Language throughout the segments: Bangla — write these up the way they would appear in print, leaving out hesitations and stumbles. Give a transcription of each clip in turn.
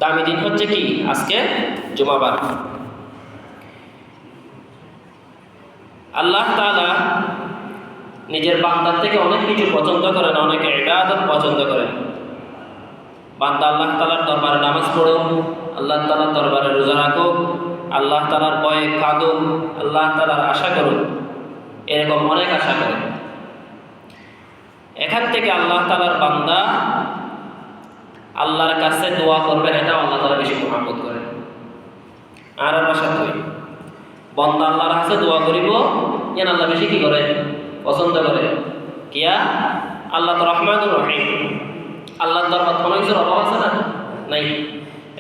দামি দিন হচ্ছে কি আজকে জুমাবার। আল্লাহ তাআলা নিজের বান্দার থেকে অনেক কিছু পছন্দ করেন, অনেক ইবাদত পছন্দ করেন। বান্দা আল্লাহ তাআলার দরবারে নামাজ পড়ো, আল্লাহ তাআলার দরবারে রোজা রাখো, আল্লাহ তাআলার ভয়ে কাঁদো, আল্লাহ তাআলার আশা করো, এরকম অনেক আশা করে। এখান থেকে আল্লাহ তাআলার বান্দা আল্লাহর কাছে দোয়া করবেন, এটা আল্লাহ তাআলা বেশি মহব্বত করেন। আর আশা করি বান্দা আল্লাহর কাছে দোয়া করিব, যেন আল্লাহ বেশি কি করে পছন্দ করে। কিয়া আল্লাহ তো রহমানুর রহিম, আল্লাহর দরবার কোনো কিছুর অভাব আছে না? নাই।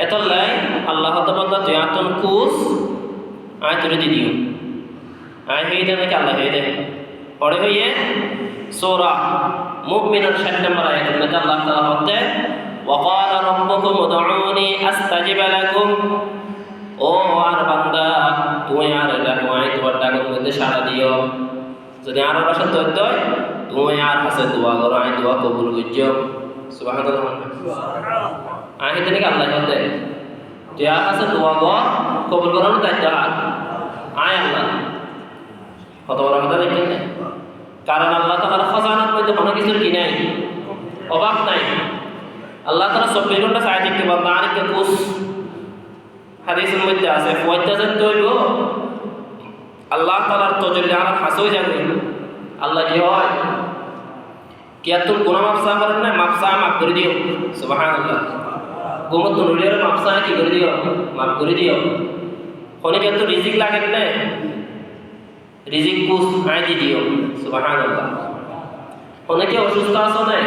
এত লাই আল্লাহ তো বান্দা তুই আতন কুস আয় তুলে দি দিও, আয় হয়ে দেয় নাকি আল্লাহ হয়ে দেয়। পরে হইয়ে সূরা মুমিনুর 7 নম্বর আয়াতের মধ্যে আল্লাহ তাআলা বলতে وقال ربكم ادعوني استجب لكم, ও আর বান্দা তুমি আর ডাকো, আমি তোমার ডাকের মধ্যে সাড়া দিও। যদি আর ভাষা তৈরি হয় তুমি আর হাসে দোয়া করো, আমি দোয়া কবুল করছো। সুবহানাল্লাহ। আমি তো নাকি আল্লাহ বলতে তুই আর হাসে দোয়া কর, কবুল করো না দায়িত্ব আয় আল্লাহ। কত বড় কথা দেখেন, কারণ আল্লাহ তাআলার খাজানার মধ্যে কোনো কিছুর কি নাই, অভাব নাই। আল্লাহ তাআলা 24 ঘন্টা চাই দেখতে পাবেন। আর একটা কুস হাদিসের মধ্যে আছে ফুয়াইতাজাত তৈব আল্লাহ তাআলার তজল্লি আর হাসই যাবে। আল্লাহ কি হয় কি এত গুনাহ মাফসা করেন না, মাফসা মাফ করে দিও। সুবহানাল্লাহ। গুমত নুরিয়ার মাফসা কি করে দিও, মাফ করে দিও। অনেকে তো রিজিক লাগে না, রিজিক কুস আই দি দিও। সুবহানাল্লাহ। অনেকে অসুস্থ আছে না,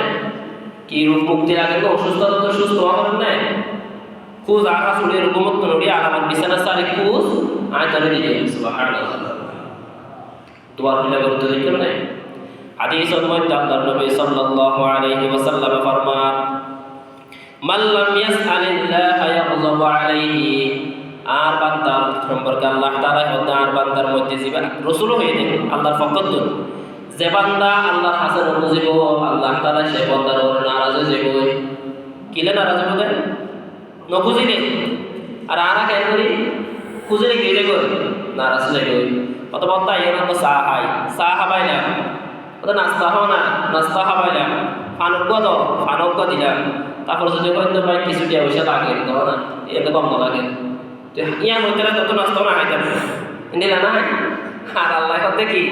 কি রূপ মুক্তি লাগে না, অসুস্থ তো সুস্থ হওয়ার না, কুজ আরা সুরের গুমত নুরিয়া আর আমার বিছানা সারে কুজ আই করে দিও। সুবহানাল্লাহ। দোয়া মিলা করতে দিবেন না। হাদিসের মধ্যে আল্লাহর নবী সাল্লাল্লাহু আলাইহি ওয়াসাল্লাম ফরমান মান লাম ইয়াসআলিল্লাহ ইয়াগযব আলাইহি, আর বান্দার সম্পর্কে আল্লাহ তাআলা হতে আর বান্দার মধ্যে জীবন রাসূল হয়ে দেন আল্লাহর ফকত। যে বান্দা আল্লাহর হাসান বুঝিব আল্লাহ তাআলা সে বান্দার ওপর নারাজ হয়ে যাবে। কিলে নারাজ হবে নখুজিলে আর আরা কেন করি খুঁজে গেলে গো নারাজ হয়ে যাবে। কত বান্দা এর তো সাহাই সাহাবাইলা, কত নাস্তা হও না নাস্তা হাবাইলাম, ফানুক দাও ফানুক দিলাম, তারপর যদি হয়তো ভাই কিছু দিয়ে পয়সা লাগে দাও না, এটা কম লাগে ইয়ার মধ্যে তত নাস্তা না খাইতাম নিলা না। আর আল্লাহ হতে কি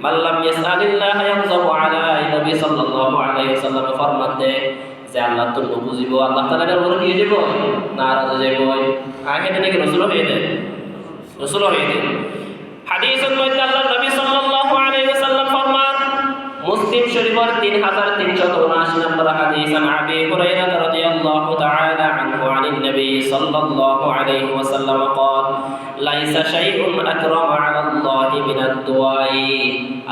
মাল্লাম ইয়াসআলিল্লাহ ইয়াগযব আলাইহি, নবী সাল্লাল্লাহু আলাইহি ওয়াসাল্লাম ফরমান দেয় যে আল্লাহ তো বুঝিব আল্লাহ তাআলার উপর কি যাব নারাজ হয়ে যাব। আগে নাকি রাসূল হয়ে দেয়, রাসূল হয়ে দেয়। হাদিসের মধ্যে আল্লাহ নবী সাল্লাল্লাহু আলাইহি ওয়াসাল্লাম ফরমান মুসলিম শরীফের 3379 নম্বর হাদিস আন আবি হুরায়রা রাদিয়াল্লাহু তাআলা আনহু আনিন নবী সাল্লাল্লাহু আলাইহি ওয়াসাল্লাম قال ليس شيء اكرم على الله من الدعاء,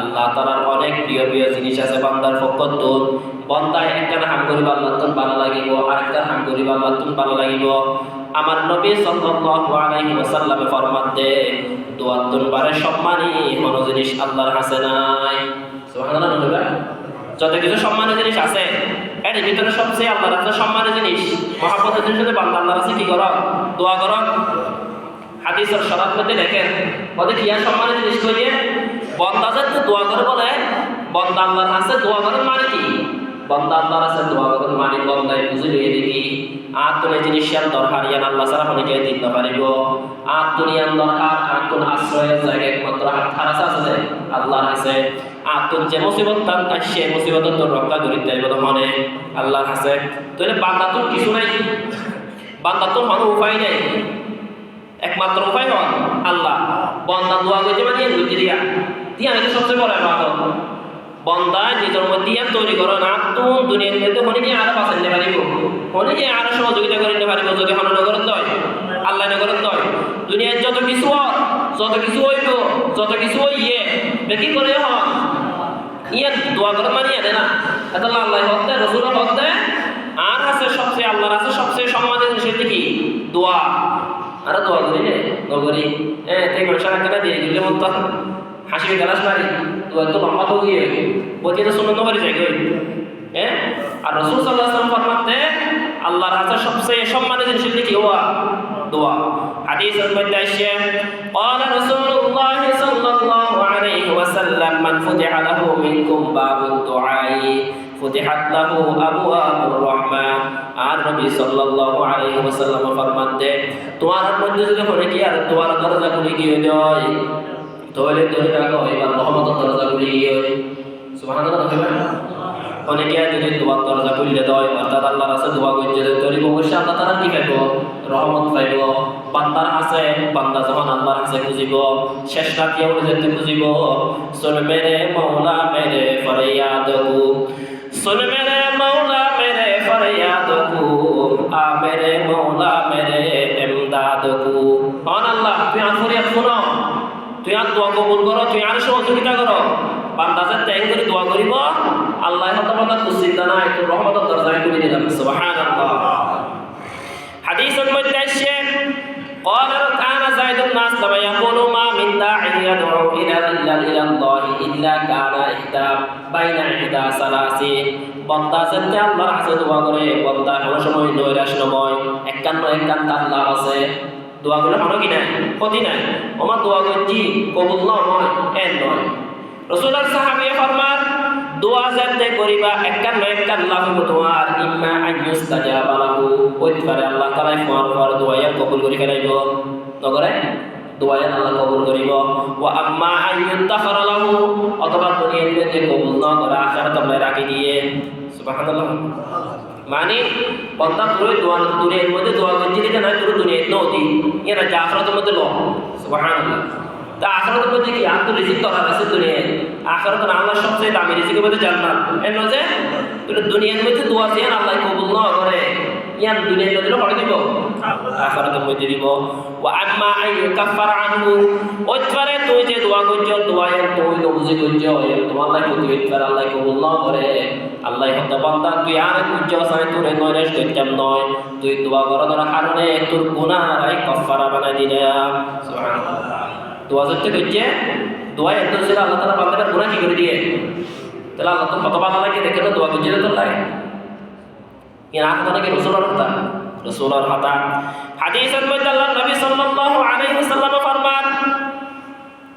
আল্লাহ তাআলার অনেক প্রিয় প্রিয় জিনিস আছে বান্দার পক্ষ। বান্দা একটা হাম করিবা আল্লাহ তন ভালো লাগিব, আরেকটা হাম করিবা আল্লাহ তন ভালো লাগিব। আমার নবী সাল্লাল্লাহু আলাইহি ওয়াসাল্লাম ফরমান দে দোয়া তন বারে সম্মানী কোনো জিনিস আল্লাহর কাছে নাই। সুবহানাল্লাহ। যত কিছু সম্মানের জিনিস আছে এর ভিতরে সবচেয়ে আল্লাহর কাছে সম্মানের জিনিস মহব্বতের জিনিস হচ্ছে বান্দা আল্লাহর কাছে কি করো দোয়া করো। হাদিসের শরত মধ্যে দেখেন বলে কি আর সম্মানের জিনিস করিয়ে বান্দা যাতে দোয়া করে বলে বান্দা আল্লাহর কাছে দোয়া করার মানে কি, বান্দা আল্লাহর কাছে দোয়া করার মানে বান্দায় বুঝে লইয়ে দেখি আর তুমি জিনিস দরকার ইয়ান আল্লাহ ছাড়া অনেকে দিতে পারিব। আর দুনিয়ার দরকার আর কোন আশ্রয়ের জায়গা একমাত্র হাত আছে আল্লাহর কাছে। আর তোর যে মুসিবত তার সে মুসিবত তোর রক্ষা করিতে মনে আল্লাহর কাছে। তাহলে বান্দা তোর কিছু নাই, বান্দা তোর কোনো উপায় নেই, একমাত্র উপায় হন আল্লাহ। বান্দা দোয়া করতে মানে বুঝতে দিয়া দিয়া এটা সবচেয়ে বড় ইবাদত। বান্দা নিজের মধ্যে তৈরি করো না তুম দুনিয়ার মধ্যে হনে কি আরো পাশে নিতে পারিব, হনে কি আরো সহযোগিতা করে নিতে পারিব যদি হন নগরত দয় আল্লাহ নগরত দয়। দুনিয়ার যত কিছু হইব যত কিছু ইয়ে বেকি করে হন ইয়ে দোয়া করে মানে এনে না এটা আল্লাহ হতে রসুল হতে আর আছে সবচেয়ে আল্লাহর আছে সবচেয়ে সম্মানের জিনিস কি দোয়া। আর দোয়া করি রে নগরী থেকে মানুষের একটা দিয়ে গেলে মতো হাসি গালাস মারি দোয়া তো লম্বা তো গিয়ে বলতে তো শুনে নগরী যাই আর রাসূল সাল্লাল্লাহু আলাইহি ওয়াসাল্লাম ফরমাতে আল্লাহর কাছে সবচেয়ে সম্মানিত জিনিস কি হওয়া দোয়া হাদিসের মধ্যে আসে قال رسول الله صلى الله عليه وسلم من فتح له منكم باب الدعاء فتحت له ابواب الرحمه আর নবী সাল্লাল্লাহু আলাইহি ওয়াসাল্লাম ফরমাতে তোমার মধ্যে যদি করে কি আর দোয়ার দরজা খুলে গিয়ে দেয় তাহলে ধরে রাখো এবার রহমতের দরজা খুলে গিয়ে সুবহানাল্লাহ অনেকে যদি দোয়ার দরজা খুলে দেয় অর্থাৎ আল্লাহর কাছে দোয়া করতে তৈরি অবশ্যই আল্লাহ তাআলা কি পাইব রহমত পাইব বান্দার কাছে বান্দা যখন আল্লাহর কাছে খুঁজিব শেষ রাতে উঠে যেতে খুঁজিব সুন মেরে মওলা মেরে ফরিয়াদ কো सुन मेरे मौला मेरे फरियाद को आ मेरे मौला मेरे इमदाद को कौन अल्लाह তুই আর ফরিয়াদ শুনো তুই আর দোয়া কবুল করো তুই আর সহযোগিতা করো বান্দা যে ত্যাগ করে দোয়া করিব আল্লাহ হয়তো বান্দা চিন্তা নাই তোর রহমতের দরজায় খুলে দিলাম সুবহানাল্লাহ হাদিসের মধ্যে আসছে قال كان زيد بن اسلم يقول ما من داع يدعو الى الله الا كان احدى بين احدى ثلاث বান্দা যেতে আল্লাহর কাছে দোয়া করে বান্দা কোন সময় নৈরাশ নয় একান্ন আল্লাহ আছে দোয়াগুলো হলো কি না ক্ষতি নাই আমার দোয়া করছি কবুল নয় এন নয় রাসূলুল্লাহ সাহাবী ফরমান দোয়া যেতে করিবা একান্ন আল্লাহ তোমার ইম্মা আইয়ুস্তাজাবা লাহু ওই পারে আল্লাহ তাআলা ফর দোয়া কবুল করে ফেলাইব নগরে দোয়া আল্লাহ কবুল করিব ওয়া আম্মা আইয়ুতাফারা লাহু অথবা দুনিয়াতে কবুল না করে আখিরাত আল্লাহ রাখি দিয়ে সুবহানাল্লাহ মানে বান্দা পুরো দুনিয়ার মধ্যে দোয়া করতে দিতে না পুরো দুনিয়ার নদী এরা যা আখিরাতের মধ্যে ল সুবহানাল্লাহ তা আখিরাতের মধ্যে কি আত্ম রিজিক করা আছে দুনিয়ায় আখিরাতে আল্লাহর সবচেয়ে দামি রিজিকের মধ্যে জান্নাত এর নজে পুরো দুনিয়ার মধ্যে দোয়া দিয়ে আল্লাহ কবুল না করে ইয়ান দুনিয়ার মধ্যে হড়ে দিব আখিরাতের মধ্যে দিব ওয়া আম্মা আইয়ুকাফার আনহু ওইতবারে তুই যে দোয়া করছ দোয়া তুই নবুজি করছ তোমার আল্লাহ কবুল করে আল্লাহ কবুল না করে আল্লাহ হতে বান্দা তুই আর কুজ্জ সাই তোরে নয়রেশ করতাম নয় তুই দোয়া করার কারণে তোর গুনাহরাই কাফারা বানাই দিলাম সুবহানাল্লাহ দোয়া করতে করছে দোয়া এত ছিল আল্লাহ তাআলা বান্দার গুনাহ কি করে দিয়ে তাহলে আল্লাহ তো কত ভালো লাগে দেখে তো দোয়া করতে তো লাগে ইন আখদানা কি রাসূলুর হাতা হাদিসের মধ্যে আল্লাহ নবী সাল্লাল্লাহু আলাইহি ওয়াসাল্লাম ফরমান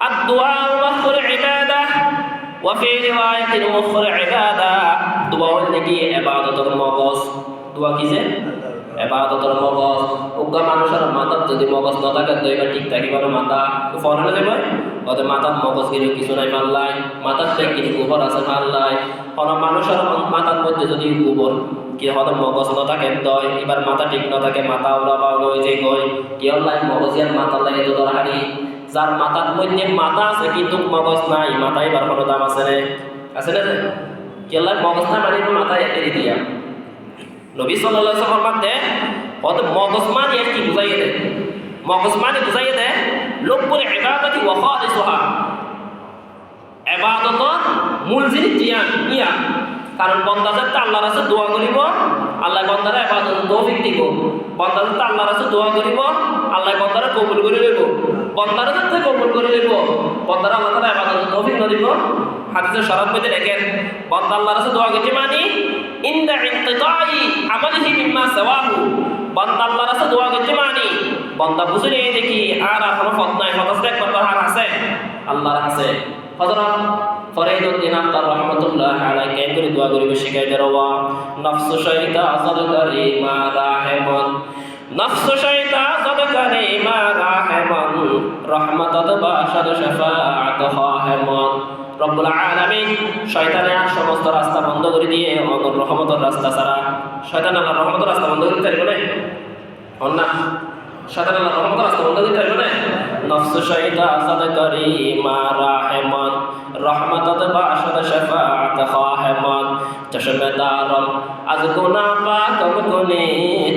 আদ-দুআ মুখুল ইবাদাহ ওয়া ফি রিওয়ায়াতিন মুখুল ইবাদাহ দোয়া হলো কি ইবাদতের মগজ দোয়া কি যে ইবাদতের মগজ ওগা মানুষের মাথার যদি মগজ না থাকে তো এবার ঠিক থাকিব না মাথা ফরনে যাবে ওদের মাথার মগজ কিছু নাই পাল্লাই মাথার থেকে কিছু গোবর আছে পাল্লাই কোন মানুষের মাথার মধ্যে যদি গোবর কি হয়তো মগজ না থাকে দয় এবার মাথা ঠিক না থাকে মাথা ওরা বাউল হয়ে যায় কই কি হলাই মগজের মাথা লাগে তো দরকারি যার মাথার মধ্যে মাথা আছে কিন্তু মগজ নাই মাথা এবার কোনো দাম আছে রে আছে না কি হলাই মগজ না মানে মাথায় এতে দিয়া নবী সাল্লাল্লাহু আলাইহি ওয়াসাল্লাম বলতে কত মগজ মানে কি বুঝাইয়ে দেয় মগজ মানে বুঝাইয়ে দেয় লব্বুল ইবাদাতি ওয়া খালিসুহা ইবাদতর মূল জিনিস ইয়া কারণ বান্দা যাতে আল্লাহর কাছে দোয়া করিব আল্লাহ বান্দারে ইবাদত তৌফিক দিব বান্দা যাতে আল্লাহর কাছে দোয়া করিব আল্লাহ বান্দারে কবুল করে নেব বান্দারে যাতে কবুল করে নেব বান্দারে আল্লাহ তাআলা ইবাদত তৌফিক দিব হাদিসের শরত মধ্যে দেখেন বান্দা আল্লাহর কাছে দোয়া করতে মানে ইনদা ইনকিতাই আমালিহি মিম্মা সাওয়াহু বান্দা আল্লাহর কাছে দোয়া করতে মানে বান্দা বুঝে নেই দেখি আর কোনো ফত নাই ফতসে কত হার আছে আল্লাহর কাছে হযরত ফরিদউদ্দিন আখতার রাহমাতুল্লাহ আলাইহি কেন করে দোয়া করিবে শিখাইতে রওয়া নফসু শাইতা সাদকারি মা রাহমান নফসু শাইতা সাদকারি মা রাহমান রহমাতাত বাশাদ শাফাআত খাহমান রব্বুল আলামিন শয়তানের সমস্ত রাস্তা বন্ধ করে দিয়ে আমার রহমতের রাস্তা ছাড়া শয়তান আল্লাহর রহমতের রাস্তা বন্ধ করতে পারবে না অন্না শয়তান আল্লাহর রহমতের রাস্তা বন্ধ করতে পারবে না নফস শাইতা সাদকারি মা রাহমান রহমাতাত বাশাদ শাফাআত খাহমান চশমেদারম আজ গুনাহ পাকম কোনে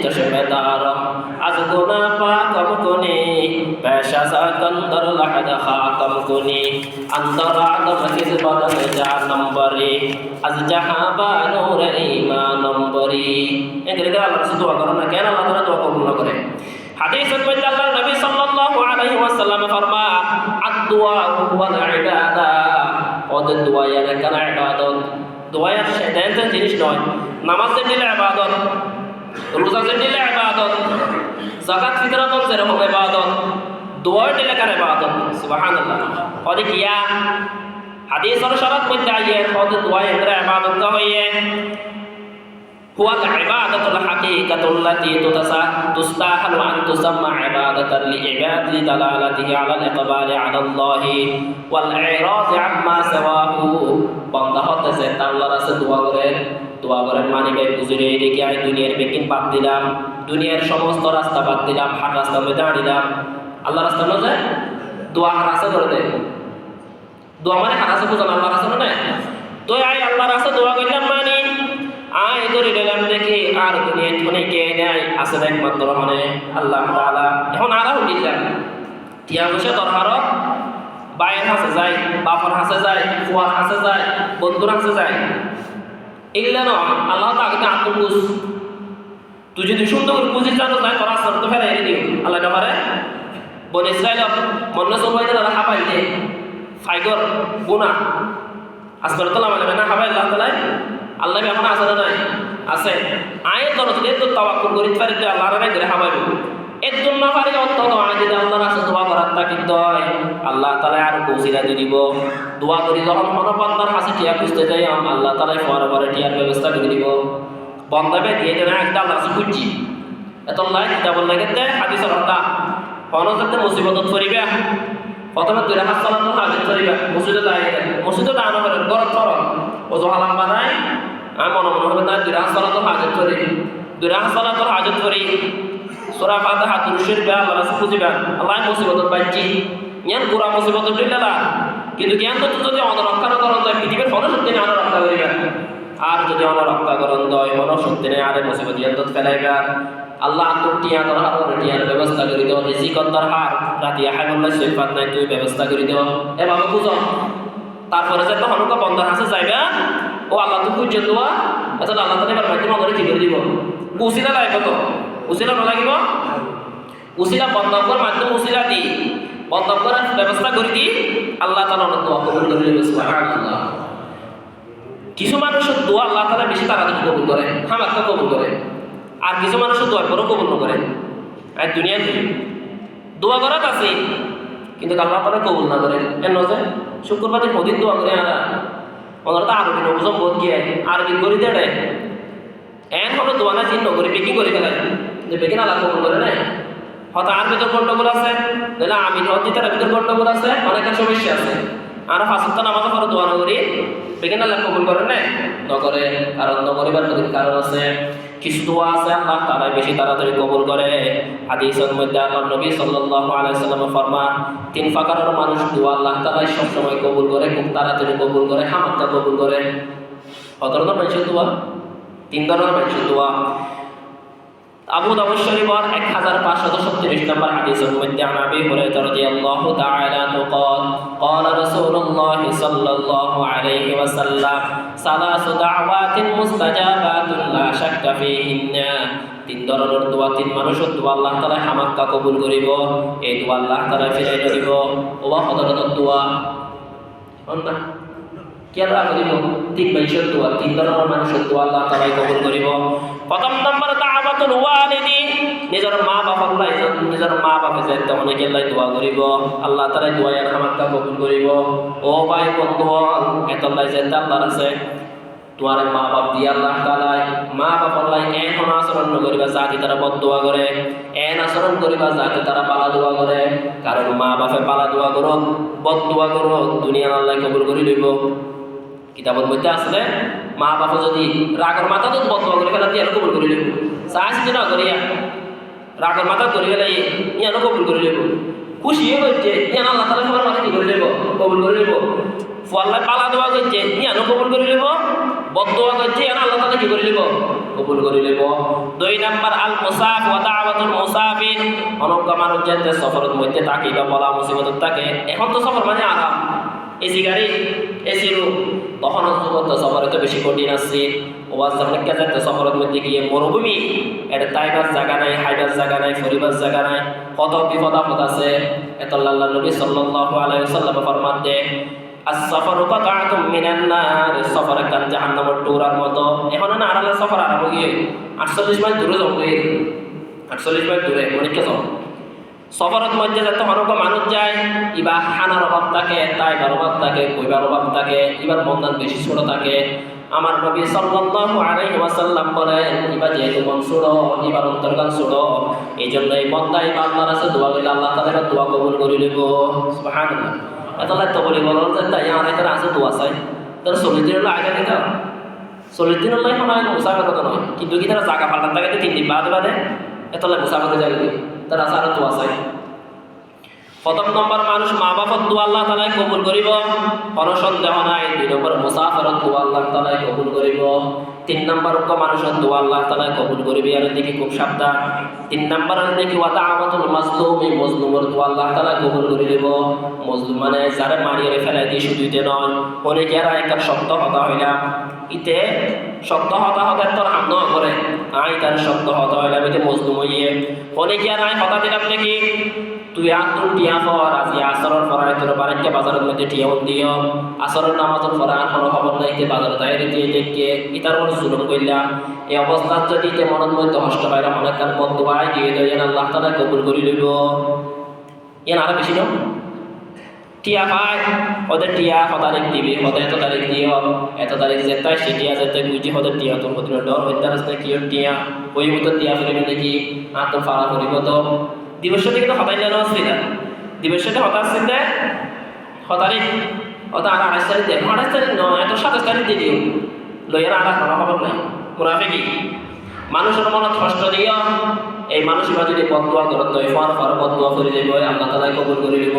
চশমেদারম আজ গুনাহ পাকম কোনে পেশা সাকন্দর লাহদ খাকম কোনে अंदर आदम किस बदन जा नंबरी आज जहां बानूर ईमान नंबरी এগুলো আল্লাহ রাসূল দোয়া করেন না কেন আল্লাহ তাআলা দোয়া কবুল না করে হাদিসের মধ্যে আল্লাহ নবী সাল্লাল্লাহু আলাইহি ওয়াসাল্লাম ফরমান আদ-দুআ ওয়াল ইবাদা ওদের দোয়া এর কেন ইবাদত দোয়া এর সাধারণ জিনিস নয় নামাজের দিলে ইবাদত রোজা যে দিলে ইবাদত, যাকাত ফিতরাত যেরকম ইবাদত, দোয়া দিলে কার ইবাদত। সুবহানাল্লাহ। ওই কিয়া হাদিসের শরত মধ্যে আইয়ে ওই দোয়া এর ইবাদত হইয়ে هو العبادة الحقيقة التي تستاهل أن تسمى عبادة لعبادة دلالته على الإقبال على الله والإعراض عما سواه بنده হতেছে আল্লাহর কাছে দোয়া করেন মানে ভাই বুঝিয়ে রেখে আমি দুনিয়ার বেকিন বাদ দিলাম, দুনিয়ার সমস্ত রাস্তা বাদ দিলাম, হার রাস্তা মধ্যে দাঁড়িলাম, আল্লাহর রাস্তা মধ্যে দোয়া হার রাস্তা করে দেয়। দোয়া মানে হার রাস্তা বুঝলাম, আল্লাহর রাস্তা নয়। তো আই আল্লাহর রাস্তা দোয়া করলাম মানে আয় ধরে গেলাম দেখি আর দুনিয়ায় অনেকে নেয় আছে একমাত্র মানে আল্লাহ তাআলা। এখন আরও দিলাম টিয়া বসে দরকার বাইয়ের হাসে যায়, বাপর হাসে যায়, ফুয়ার হাসে যায়, বন্ধুর হাসে যায়, এগুলো ন আল্লাহ তাকে আত্মবুঝ। তুই যদি সুন্দর করে বুঝিস জানো যায় তোর আসর তো ফেলে দিও আল্লাহ ব্যাপারে বলে ইসরায়েল মনে সবাই তারা হাবাই দে ফাইগর গুণা আসর তোলা মানে না হাবাই আল্লাহ তালায় আল্লাহ এখন আছে না নাই আছে আয়ের দরজে তো তাওয়াক্কুল করি পারি তো আল্লাহর রায় করে হাবাইব এর জন্য পারি অন্তত আয় যদি আল্লাহর কাছে দোয়া করার তাকি দয় আল্লাহ তাআলা আর বসিলা দিব দোয়া করি যখন মন বান্দার কাছে টিয়া খুঁজতে যাই আল্লাহ তাআলা পরে টিয়ার ব্যবস্থা করে দিব বন্দাবে দিয়ে দেন একটা আল্লাহ কাছে খুঁজছি এত লাই কিতাব লাগে দে হাদিসের কথা হনজতে মুসিবতত পড়িবে প্রথমে দুই রাকাত সালাত হাজির করিবা মসজিদে দাঁড়িয়ে মসজিদে দাঁড়ানো করে গরত করো ও হালাম বানাই আমি মনে হবে না দুই রাকাত সালাত হাজির করি দুই রাকাত সালাত হাজির করি সূরা ফাতিহা দুরূদের বে আল্লাহ রাসূল খুঁজিবেন আল্লাহ মুসিবতত বাঁচি ইয়ান পুরা মুসিবতত দিলালা কিন্তু জ্ঞান তো যদি আমাদের রক্ষা না করেন তাই পৃথিবীর কোনো শক্তি নেই আমরা রক্ষা করিবেন আর যদি আমরা রক্ষা করেন দয় কোনো শক্তি নেই আর মুসিবত ইয়ান তো ফেলাইবা আল্লাহ টিয়া দরকার করে টিয়ার ব্যবস্থা করে দেওয়া রিজিকত দরকার রাতিয়া হাই বললে সৈফাত নাই তুই ব্যবস্থা করে দেওয়া এভাবে বুঝো তারপরে যে তখন বন্ধার হাসে যাইবা ও আল্লাহ তো খুঁজছে দোয়া আচ্ছা আল্লাহ তাহলে এবার মাধ্যমে আমাদের কি করে দিব উসিলা লাগবে তো উসিলা না লাগিব উসিলা বন্ধকর মাধ্যমে উসিলা দি বন্ধক করার ব্যবস্থা করে দি আল্লাহ তাআলা দোয়া কবুল করে নেবে সুবহানাল্লাহ কিছু মানুষের দোয়া আল্লাহ তাআলা বেশি তাড়াতাড়ি কবুল করে হামাক্কা কবুল করে আর কিছু মানুষের দোয়া করো কবুল না করে আর দুনিয়াতে দোয়া করাত আছে কিন্তু আল্লাহ তাআলা কবুল না করে এর নজর শুক্রবারে প্রতিদিন দোয়া করে আনা ওনারা তো আরবি নবুজম বোধ গিয়ে আরবি করে দেয় এন হলো দোয়া না চিহ্ন করে বেকি করে ফেলায় যে বেকি আল্লাহ কবুল করে নাই হয়তো আর ভিতর গন্ডগোল আছে তাহলে আমি হদ্দিতার ভিতর গন্ডগোল আছে অনেকের সমস্যা আছে আর ফাঁসত্তা নামাজ পড়ে দোয়া না করি বেকি আল্লাহ কবুল করে নাই নকরে কারণ নকরিবার কারণ আছে কিছু দোয়া আছে আল্লাহ তাআলা বেশি তাড়াতাড়ি কবুল করে হাদিসের মধ্যে আল্লাহর নবী সাল্লাল্লাহু আলাইহি সাল্লাম ফরমান তিন প্রকারের মানুষ দোয়া আল্লাহ তাআলা সব সময় কবুল করে খুব তাড়াতাড়ি কবুল করে হামাক্কা কবুল করে কত ধরনের মানুষের দোয়া তিন ধরনের মানুষের দোয়া আবু দাউদ শরীফের 1537 নম্বর হাদিসের মধ্যে আবি হুরায়রা রাদিয়াল্লাহু তাআলা আনহু قال قال رسول الله صلى الله عليه وسلم ثلاث دعوات مستجابات لا شك فيهن তিন ধরনের দোয়া তিন মানুষের দোয়া আল্লাহ তাআলা হামাক্কা কবুল করিব এই দোয়া আল্লাহ তাআলা ফিরাই দিব ওয়া হযরতের দোয়া অন্না কেরা করিব তিন মানুষের দোয়া তিন ধরনের মানুষের দোয়া আল্লাহ তাআলা কবুল করিব প্রথম নম্বর দাওয়াতুল ওয়ালিদি নিজের মা বাবা নিজের মা বাবা যে তেমন গেলাই দোয়া করিব আল্লাহ তাআলা দোয়া এর হামাক্কা কবুল করিব ও ভাই বন্ধু এতলাই যে আল্লাহর আছে তোমার মা বাপ দিয়ে আল্লাহ তাআলা মা বাবার লাই এখন আচরণ করিবা যাতে তারা বদদোয়া করে এন আচরণ করিবা যাতে তারা পালা দোয়া করে কারণ মা বাপে পালা দোয়া করো বদদোয়া করো দুনিয়া আল্লাহ কবুল করে লইব কিতাবের মধ্যে আসলে মা বাবা যদি রাগের মাথা তো বদদোয়া করে ফেলা দিয়ে কবুল করে লইব চাইছি না করিয়া রাগের মাথা করে ফেলে ইয়ানো কবুল করে লইব খুশি হচ্ছে ইয়ান আল্লাহ তাআলা সবার মাথা কি করে লইব কবুল করে লইব আল্লাহ পালা দোয়া করছে ইয়ানো কবুল করে লইব বদদোয়া করছে ইয়ান আল্লাহ তাআলা কি করে লইব কবুল করে লইব দুই নাম্বার আল মুসাফ ওয়া দাওয়াতুল মুসাফির অনকা মানুষ যেতে সফরের মধ্যে থাকে বা বলা মুসিবত থাকে এখন তো সফর মানে আরাম এসি গাড়ি এসি রুম তখন যুগত সফরে তো বেশি কঠিন আছে ওয়াজ যখন যেতে সফরের মধ্যে গিয়ে মরুভূমি এটা তাইবার জায়গা নাই হাইবার জায়গা নাই ফরিবার জায়গা নাই কত বিপদ আপদ আছে এত আল্লাহর নবী সাল্লাল্লাহু আলাইহি ওয়াসাল্লাম ফরমান দেন as-safaru qat'atun minan nar, সফর একটা জাহান্নামের টুকরার মতো। এখন না আরালে সফর আরম্ভ গিয়ে 48 মাইল দূরে যাবে, 48 মাইল দূরে অনেক যাও। সফরত মধ্যে যত অনেক মানুষ যায়, ইবা খানার অভাব থাকে, তাইবার অভাব থাকে, কইবার অভাব থাকে, এবার বন্ধান বেশি ছোট থাকে। আমার নবী সাল্লাল্লাহু আলাইহি ওয়াসাল্লাম বলেন, ইবা যেহেতু মন ছোট, এবার অন্তর্গান ছোট, এই জন্য এই বন্দা ইবা আল্লাহর কাছে দোয়া করলে আল্লাহ তাআলা দোয়া কবুল করে নেব। সুবহানাল্লাহ। এতলা তো বলি বলো যে তাই আর এটা আছে দোয়া চাই, তার 40 দিন হলো আগে দিতে 40 দিন হলো এখন আর মুসাফির কথা নয়, কিন্তু কি তারা জায়গা পাল্টান থাকে 3 দিন বাদে বাদে এতলা মুসাফির যাবে, তার আছে আর দোয়া চাই। প্রথম নম্বর মানুষ মা বাবার দোয়া আল্লাহ তাআলা কবুল করিব, কোনো সন্দেহ নাই। 2 নম্বর মুসাফিরের দোয়া আল্লাহ তাআলা কবুল করিব। 3 নম্বর মানুষের দোয়া আল্লাহ তাআলা কবুল করিবে, এর দিকে খুব সাবধান। 3 নম্বরের দিকে ওয়া দাওয়াতুল মাজলুম, এই মজলুমের দোয়া আল্লাহ তাআলা কবুল করে দেব। মজলুম মানে যারা মারিয়ে ফেলাই দিয়ে শুধু ইতে নয়, অনেকেরা একটা শব্দ কথা হইলাম, ইতে শব্দ হতা হতা তোর হাম ন করে আই তার শব্দ হতা হইলাম, এতে মজলুম হইয়ে অনেকেরা হতা দিলাম দেখি তুই আতুল টিয়া পর আজি আসরের পরায় তোর বাড়িতে বাজারের মধ্যে টিয়া দিও, আসরের নামাজের পরে আর কোনো খবর নাই, বাজারে তাই দিয়ে দেখে ইতার উপর জুলুম করলাম। এই অবস্থার যদি তে মনের মধ্যে হষ্ট পাইলাম, অনেক কান বন্ধু ভাই দিয়ে দেয় আল্লাহ তাআলা কবুল করে লইব। ইয়ান আরো বেশি না টিয়া পায়, ওদের টিয়া তারিখ দিবি, ওদের এত তারিখ দিও, এত তারিখ যেতাই সে টিয়া যেতে বুঝি ওদের টিয়া তোর প্রতি ডর হইতে আসতে কি টিয়া ওই মতো টিয়া ফেলবে দেখি আর তো ফাড়া করিব। তো দিবস থেকে তো হতাই জানো আসছিল, দিবস সাথে হতা আসছিল তারিখ ওটা আর 28 তারিখ দেয়, 28 তারিখ নয় এত 27 তারিখ দিয়ে দিও লইয়ার আর কোনো খবর নাই। মুনাফিকি মানুষের মনত কষ্ট দিও, এই মানুষ যদি বদদোয়া করত ফর বদদোয়া করে যাইব, আল্লাহ তাআলা কবুল করে নিব।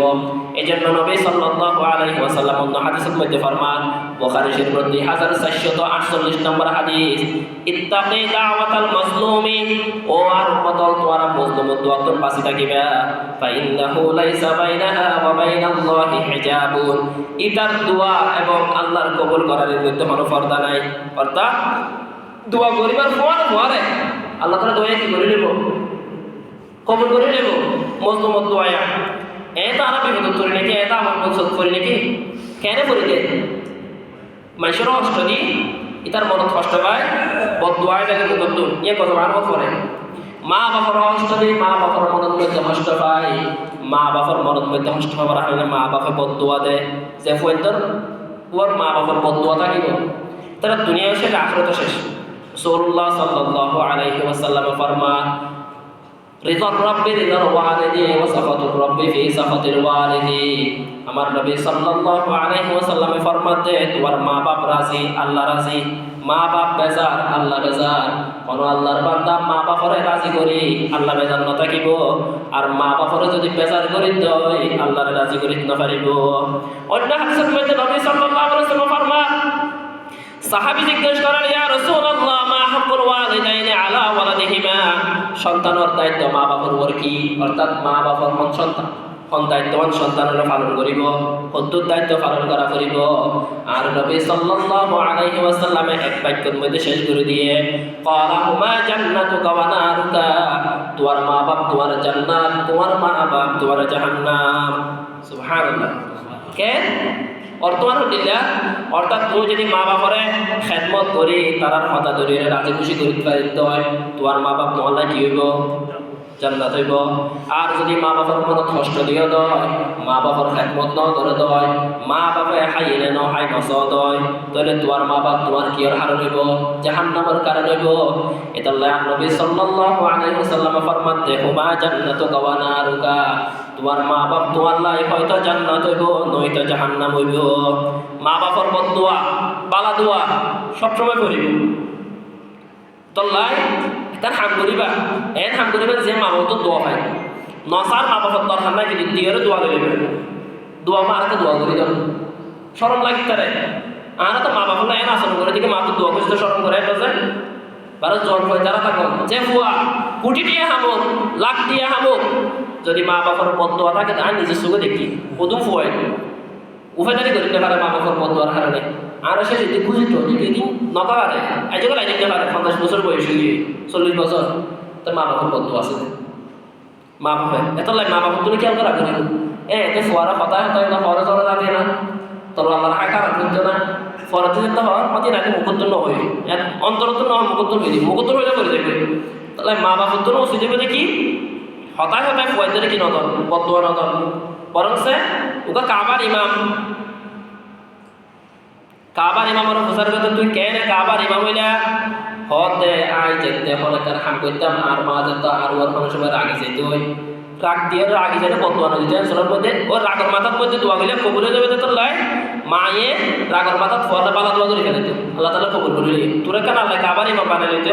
এজন্য নবী সাল্লাল্লাহু আলাইহি ওয়াসাল্লাম অন্য হাদিসের মধ্যে ফরমান, বুখারী শরীফের 2448 নম্বর হাদিস, ইত্তাকি দাওয়াতাল মাজলুমি, ও আর উম্মতল তোমরা মজলুমের দোয়া তো পাশে থাকিবা, ফাইন্নাহু লাইসা বাইনাহা ওয়া বাইনাল্লাহি হিজাবুন, ইতার দোয়া এবং আল্লাহর কবুল করার মধ্যে কোনো পর্দা নাই। অর্থাৎ দোয়া করিবার পরে আল্লাহ তাআলা দোয়া কি করে নেব, কবুল করে নেব। মজলুমের দোয়া এটা আর বিপদ করি নাকি, এটা আমার মকসদ করি নাকি, কেন করি দে মানুষের কষ্ট দি ইতার মনত কষ্ট পায়, বদদোয়ায় লাগে মুকদ্দ ইয়ে কত বার করে। মা বাবার কষ্ট দি মা বাবার মনের মধ্যে কষ্ট পায়, মা বাবার মনের মধ্যে কষ্ট পাবার কারণে মা বাপে বদদোয়া দেয়, যে ফয়েন্দর ওর মা বাবার বদদোয়া থাকিব তারা দুনিয়া শেষ আখিরাত শেষ। রাসূলুল্লাহ সাল্লাল্লাহু আলাইহি ওয়াসাল্লাম ফরমান, রিদার রাব্বি রিদার ওয়ালিদি ওয়া সাখাতুর রাব্বি ফি সাখাতিল ওয়ালিদি। আমার নবী সাল্লাল্লাহু আলাইহি ওয়াসাল্লাম ফরমাতে, তোমার মা বাপ রাজি আল্লাহ রাজি, মা বাপ বেজার আল্লাহ বেজার। কোন আল্লাহর বান্দা মা বাপরে রাজি করি আল্লাহ বেজার না থাকিব, আর মা বাপরে যদি বেজার করি দই আল্লাহরে রাজি করি না পারিব। অন্য হাদিসের মধ্যে নবী সাল্লাল্লাহু আলাইহি ওয়াসাল্লাম ফরমান, সাহাবী জিজ্ঞেস করেন, ইয়া রাসূলুল্লাহ মা হাক্কুল ওয়ালিদাইনি আলা ওয়ালাদিহিমা, সন্তানের দায়িত্ব মা বাবার উপর কি? অর্থাৎ মা বাবার সন্তান দায়িত্ববান সন্তানের পালন করিব, কদ্দুর দায়িত্ব পালন করা করিব। আর নবী সাল্লাল্লাহু আলাইহি ওয়াসাল্লাম এক বাক্যের মধ্যে শেষ করে দিয়ে, ক্বালা হুমা জান্নাতুকা ওয়া নারুকা, তোমার মা বাপ তোমার জান্নাত, তোমার মা বাপ তোমার জাহান্নাম। সুবহানাল্লাহ। কেন বর্তমান হইলা অর্থাৎ তুমি যদি মা বাপরে খেদমত করি তারার হতা ধরে রাজি খুশি করিতে পারিতে হয়, তোমার মা বাপ তোমার কি হইব? জান্নাত হইব। আর যদি মা বাবার মনত কষ্ট দিও দয়, মা বাবার খেদমত ন করে দয়, মা বাপে হাইলে ন হাই নস দয়, তাহলে তোমার মা বাপ তোমার কি আর হারণ হইব? জাহান্নামের কারণ হইব। এটা আল্লাহ নবী সাল্লাল্লাহু আলাইহি ওয়াসাল্লাম ফরমাতে, হুমা জান্নাতুকা ওয়া নারুকা, তোমার মা বাপ তোমার লাই হয়তো জান্নাত হইব নয়তো জাহান্নাম হইব। মা বাপর বদদোয়া বালা দোয়া সবসময় করিব, তল্লাই তার হাম করিবা, হাম করিবা যে মা বাপ তো দোয়া পায় নসার মা বাপর দরকার নাই, কিন্তু দিয়েরও দোয়া করিবে, দোয়া মা আরকে দোয়া করি দাও স্মরণ লাগি তারে। আর তো মা বাপর না আসন করে দিকে মা তো দোয়া করতে স্মরণ করে যায় বারো জন হয় তারা থাকুন যে ফুয়া কোটি দিয়ে হামুক লাখ দিয়ে হামুক, যদি মা বাপর বদদোয়া থাকে তার নিজের চোখে দেখি কদম ফুয়াই উভয়দারি করিতে পারে মা বাপর বদদোয়ার কারণে। আর সে যদি খুঁজিত যদি নকারে এজকে লাই যেতে পারে 50 বছর বয়স গিয়ে 40 বছর, তার মা বাপর বদদোয়া আছে। মা বাপে এত লাই মা বাপর তুমি খেয়াল করা করি এতে ফুয়ারা হতায় হতায় না হরে চলে যাবে না, তোর আল্লাহর হায় খারাপ করতো না ফরতে যেতে হয় মতি নাকি মুখত্তর নয় অন্তরত্ব নয় মুখত্তর হয়ে যাবে মুখত্তর হয়ে করে যাবে তাহলে মা বাবার জন্য উচিত যাবে দেখি হতায় হতায় ফুয়াইতে কি নদন বদুয়া নদন বরং সে ওকে কাবার ইমামের প্রচার করতে তুই কেন কাবার ইমাম হইলা হতে আয় যেতে হলে তার হাম করতাম আর মা যেত আর ওর মানুষ সবাই রাগি যেতে হয় রাগ দিয়ে রাগি যেতে বদুয়া নদী অঞ্চলের মধ্যে ওর রাগর মাথার মধ্যে দোয়া গেলে কবুল হয়ে যাবে তোর লাই মায়ে রাগর মাথা ফোয়াতে পালা দোয়া করে ফেলে আল্লাহ তালা কবুল করে নিলি তোর কেন আল্লাহ কাবার ইমাম বানিয়ে নিতে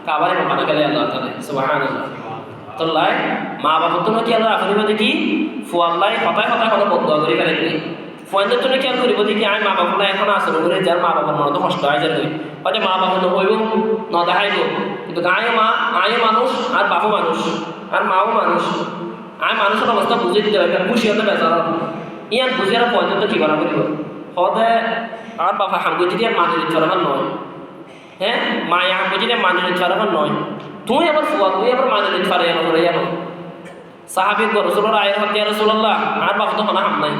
কাবার ইমাম বানা গেলে আল্লাহ তালা সুবহানাল্লাহ তোর লাই মা বাবার জন্য কি আল্লাহ রাখা দেখি ফুয়াল্লাই হতায় কোনো বদুয়া করে ফেলে ফোয়াদের জন্য খেয়াল করিব দেখি আমি মা বাবা এখন আসলে করে যার মা বাবার মনে তো কষ্ট হয় যার হয়তো মা বাবা তো হইব ন দেখাইব কিন্তু আয়ও মানুষ আর বাপও মানুষ আর মাও মানুষ আমি মানুষের অবস্থা বুঝে দিতে হবে খুশি হতে বেচার ইয়ান বুঝে আর পয়েন্ট তো কি করা করিব হতে আর বাবা হামগুজি দিয়ে মানুষ দিতে পারবার নয় হ্যাঁ মায়ে হামগুজি দিয়ে মানুষ দিতে পারবার নয় তুই আবার ফুয়া তুই আবার মানুষ দিতে পারে জানো সাহাবিক রসুলের আয়ের হত্যা রসুল্লাহ আর বাবা তো কোনো হাম নাই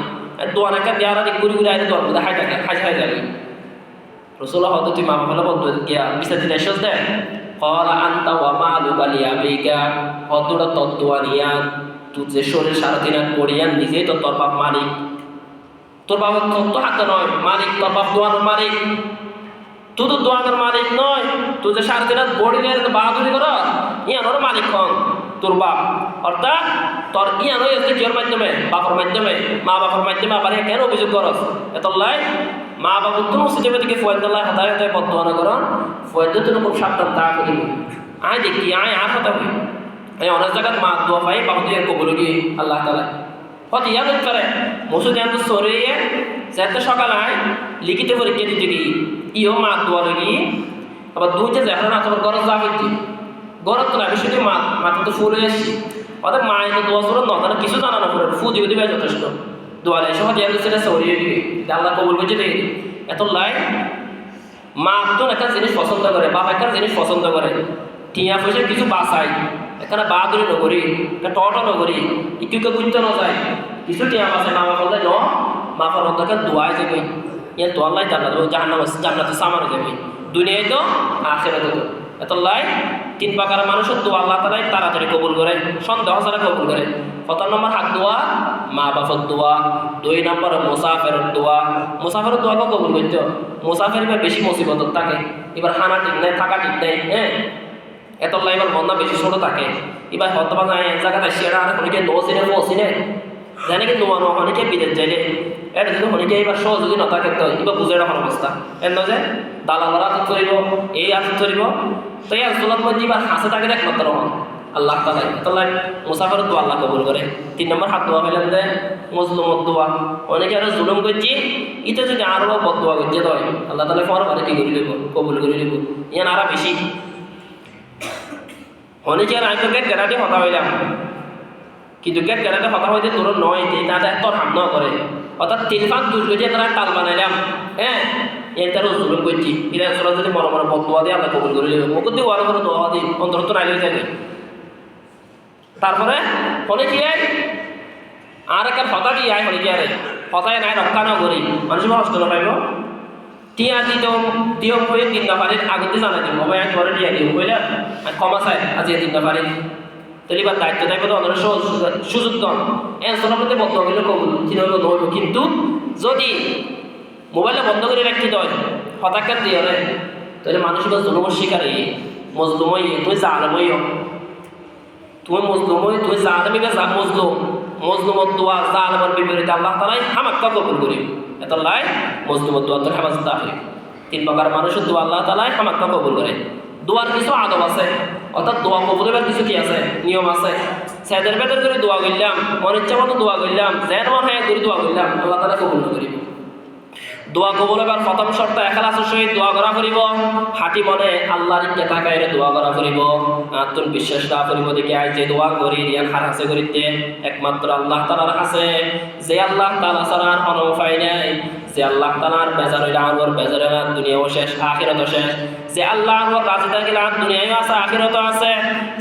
দোয়ান একটা দেওয়ার আগে ঘুরে ঘুরে আইলে দোয়ার মধ্যে হাই যাবে রসুল্লাহ হয়তো তুই মা বাবা বলতো গিয়া বিচার দিন এসেছ দেয় কলা আন্তা ওয়া মা লুকালিয়া বেগা হতটা তত্ত্বানিয়ান তুই যে শরীর সারা দিন করিয়ান নিজেই তো তোর বাপ মালিক তোর বাবার তত্ত্ব হাতে নয় মালিক তোর বাপ দোয়ানোর মালিক তুই তো দোয়ানোর মালিক নয় তুই যে সারা দিন বড়িলে বাহাদুরি কর ইয়ানোর মালিক হন তোর বাপ অর্থাৎ তোর ইয়ান হয়েছে কিয়র মাধ্যমে বাপর মাধ্যমে মা বাপর মাধ্যমে আবার কেন অভিযোগ করস এত লাই মা বাবুর তো মুসিজেবে দিকে ফয়েদাল্লাহ হতায় হতায় বর্তমানে করন ফয়েদের জন্য খুব সাবধান তা করিব আয় দেখি আয় আর হতা হই এই অনেক জায়গায় মা দোয়া পাই বাবু দিয়ে কবুল গিয়ে আল্লাহ তালা হত ইয়া করতে পারে মসুদ ইয়ান তো সরিয়ে যেতে সকাল আয় লিখিত পরীক্ষা দিতে গিয়ে ইও মা দোয়া গিয়ে আবার দুইটা এখন না তোমার গরজ যা হইতে গরজ তো না আমি শুধু মাথা তো ফুল হয়ে এসছি অর্থাৎ মায়ের তো দোয়া শুরু নয় কিছু জানানো করে ফু দিবে দিবে যথেষ্ট দোয়ালে এসব দিয়ে সেটা সরিয়ে দিবে আল্লাহ কবুল করছে দেখি এত লাই মা তো একটা জিনিস পছন্দ করে বাবা একটা জিনিস পছন্দ করে টিয়া পয়সা কিছু বাঁচাই এখানে বাহাদুরি নগরী একটা টটো নগরী ইকুকে বুঝতে না যায় কিছু টিয়া বাঁচাই মা বাবা বললে ন মা বাবার অন্তকে দোয়াই যাবে ইয়ার তো আল্লাহ জান্নাতে সামানো যাবে দুনিয়ায় তো আখেরাতে তো এত লাই তিন প্রকার মানুষের দোয়া আল্লাহ তালাই তাড়াতাড়ি কবুল করে সন্দেহ ছাড়া কবুল করে কত নম্বর হাত দোয়া মা বাবার দোয়া 2 নম্বর মুসাফের দোয়া মুসাফের দোয়াকে কবুল করতে মুসাফের এবার বেশি মুসিবত থাকে এবার হানা ঠিক নেই থাকা ঠিক নেই হ্যাঁ এত লাই এবার মন্দা বেশি ছোট থাকে এবার হয়তো বা এক জায়গাতে সেরা আর অনেকে নসিনে পৌঁছিনে জানে কি নোয়া নোয়া অনেকে বিদেশ যাইলে এটা যদি অনেকে এবার সহযোগী না থাকে তো এবার বুঝে রাখার অবস্থা এর নয় যে দালালরা আদত করিব এই আদত করিব তো এই আদত মধ্যে এবার হাসে থাকে একমাত্র হন আল্লাহ তালাই তাল্লাহ মুসাফের দোয়া আল্লাহ কবুল করে 3 নম্বর হাত দোয়া হইলেন যে মজলুমত দোয়া অনেকে আরো জুলুম করছি ইতে যদি আরো বদ দোয়া করছে তো আল্লাহ তালা ফর মানে কি করে লিব কবুল করে লিব ইয়ান আরো বেশি অনেকে আর আমি তো গেট গেটাটি হতা হইলাম কিন্তু গেট গেটাতে হতা হইতে তোর নয় তাদের তোর হাম ন করে অর্থাৎ 3-5 দুর্গ যে তারা তাল বানাইলাম হ্যাঁ এটারও জুলুম করছি এটা আসলে যদি বড় বড় বদ দোয়া দিয়ে আল্লাহ কবুল করে লিব মুখ দিয়ে ওয়ার করে দোয়া দিই অন্তরত নাই হয়ে যাবে তারপরে অনেকে আর একটা হতা দিয়ে আয় অনেকে আরে হতায় নাই রক্ষা না করি মানুষের কষ্ট না পাইব টিয়া দিও হয়ে 3 নাম্বারের আগতে জানা দিব ভাই আমি ধরে টিয়া দিও কইলা ক্ষমা চাই আজ 3 নাম্বারে তাহলে এবার দায়িত্ব থাকবে তো অন্যরা সুযোগ দন এনসনের মধ্যে বন্ধ হইলে কবুল চিনল নইব কিন্তু যদি মোবাইলে বন্ধ করে রাখতে হয় হতাকার দিয়ে রে তাহলে মানুষের জন্মের শিকারে মজলুমই তুই জালমই তুমি মজলুম হই তুমি জালেমি বে মজলুমত দোয়া জালেমের বিপরীতে আল্লাহ তাআলা হামাক্কা কবুল করি এত লাই মজলুমত দোয়া তোর হেফাজত আছে 3 প্রকার মানুষের দোয়া আল্লাহ তাআলা হামাক্কা কবুল করে দোয়ার কিছু আদব আছে অর্থাৎ দোয়া কবুলের কিছু কি আছে নিয়ম আছে সেদের বেদের করে দোয়া করলাম মন ইচ্ছা মতো দোয়া করলাম যেন মন হয় করে দোয়া করলাম আল্লাহ তাআলা কবুল করিব দোয়া কবুল হবার প্রথম শর্ত ইখলাসের সহিত দোয়া করা করিব হাঁটি মনে আল্লাহর ইচ্ছা তাকায় দোয়া করা করিব আত্মবিশ্বাস না করিব দেখে আই যে দোয়া করি রিয়ান হারাসে করিতে একমাত্র আল্লাহ তাআলার কাছে যে আল্লাহ তাআলা ছাড়া আর কোনো উপায় নাই যে আল্লাহ তাআলার বেজার হইলে আর বেজার না দুনিয়াও শেষ আখিরাতও শেষ যে আল্লাহর উপর রাজি থাকিলে আর দুনিয়ায় আছে আখিরাতও আছে,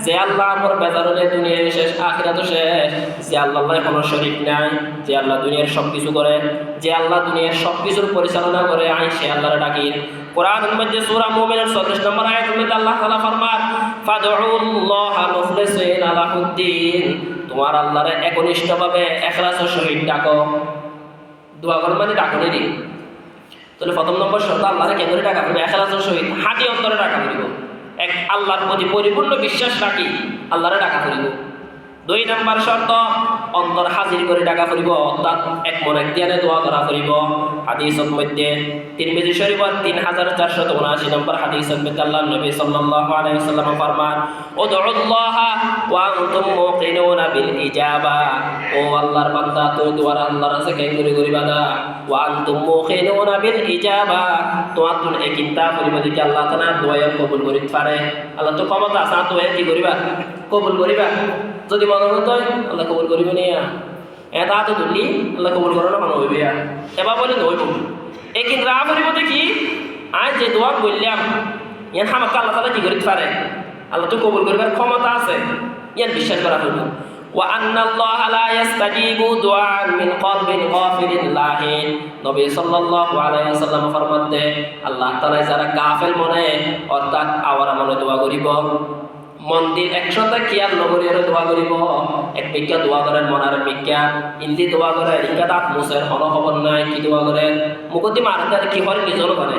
যে আল্লাহর উপর বেজার হলে দুনিয়ায় শেষ আখিরাতও শেষ, যে আল্লাহর কোনো শরীক নাই, যে আল্লাহ দুনিয়ার সব কিছু করে, যে আল্লাহ দুনিয়ার সব কিছুর পরিচালনা করে, আই সে আল্লাহর ডাকি। কোরআনের মধ্যে সূরা মুমিনের 34 নম্বর আয়াতের মধ্যে আল্লাহ তাআলা ফরমান ফাদউল্লাহা মুখলিসিনা লাহুদ্দিন, তোমার আল্লাহরে একনিষ্ঠভাবে ইখলাসের সহিত ডাকো। দোয়া করো মানে ডাকো নি। তাহলে প্রথম নম্বর শর্ত আল্লাহরে কেমন ডাকা করবে? ইখলাসের সহিত হাঁটি অন্তরে ডাকা করিব, এক আল্লাহর প্রতি পরিপূর্ণ বিশ্বাস রাখি আল্লাহরে ডাকা করিব। 2 নম্বর শর্ত অন্তর হাজির করে ডাকা করিব, অর্থাৎ এক মন এক ধ্যানে দোয়া করা করিব। হাদিসের মধ্যে তিরমিজি শরীফের 3479 নম্বর হাদিসের মধ্যে আল্লাহর নবী সাল্লাল্লাহু আলাইহি ওয়াসাল্লাম ফরমান উদউল্লাহা ওয়া আনতুম মুকিনুনা বিল ইজাবা, ও আল্লাহর বান্দা তুমি দোয়া আল্লাহর কাছে কেন করিবা না, ওয়া আনতুম মুকিনুনা বিল ইজাবা, তোমার তুমি এই চিন্তা করিবা যে আল্লাহ তাআলা দোয়া কবুল করিতে পারে। আল্লাহ তো ক্ষমতা আছে তো কি করিবা কবুল করিবা, যদি মনে হতো আল্লাহ কবুল করিবে নিয়া এটা তো তুললি আল্লাহ কবুল করো না মনে হইবে এবার বলে হইব। এই কিন্তু রা করিব দেখি আজ যে দোয়া বললাম ইয়ান হামাকে আল্লাহ তাআলা কি করিতে পারে, আল্লাহ তো কবুল করিবার ক্ষমতা আছে, ইয়ান বিশ্বাস করা হইব। ওয়া আন্নাল্লাহা লা ইস্তাজিবু দুআআন মিন কলবিন গাফিলিন লাহিন, নবী সাল্লাল্লাহু আলাইহি ওয়াসাল্লাম ফরমাতে আল্লাহ তাআলা যারা গাফিল মনে অর্থাৎ আওয়ারা মনে দোয়া করিব, মন্দির 100টা খেয়াল নগরী দোয়া করিব, এক বিজ্ঞা দোয়া করেন মনার বিজ্ঞা ইন্দি দোয়া করে ইনকা দাঁত মুসের হন খবর নাই কি দোয়া করে মুকদ্দি মারতে কি হয় নিজের করে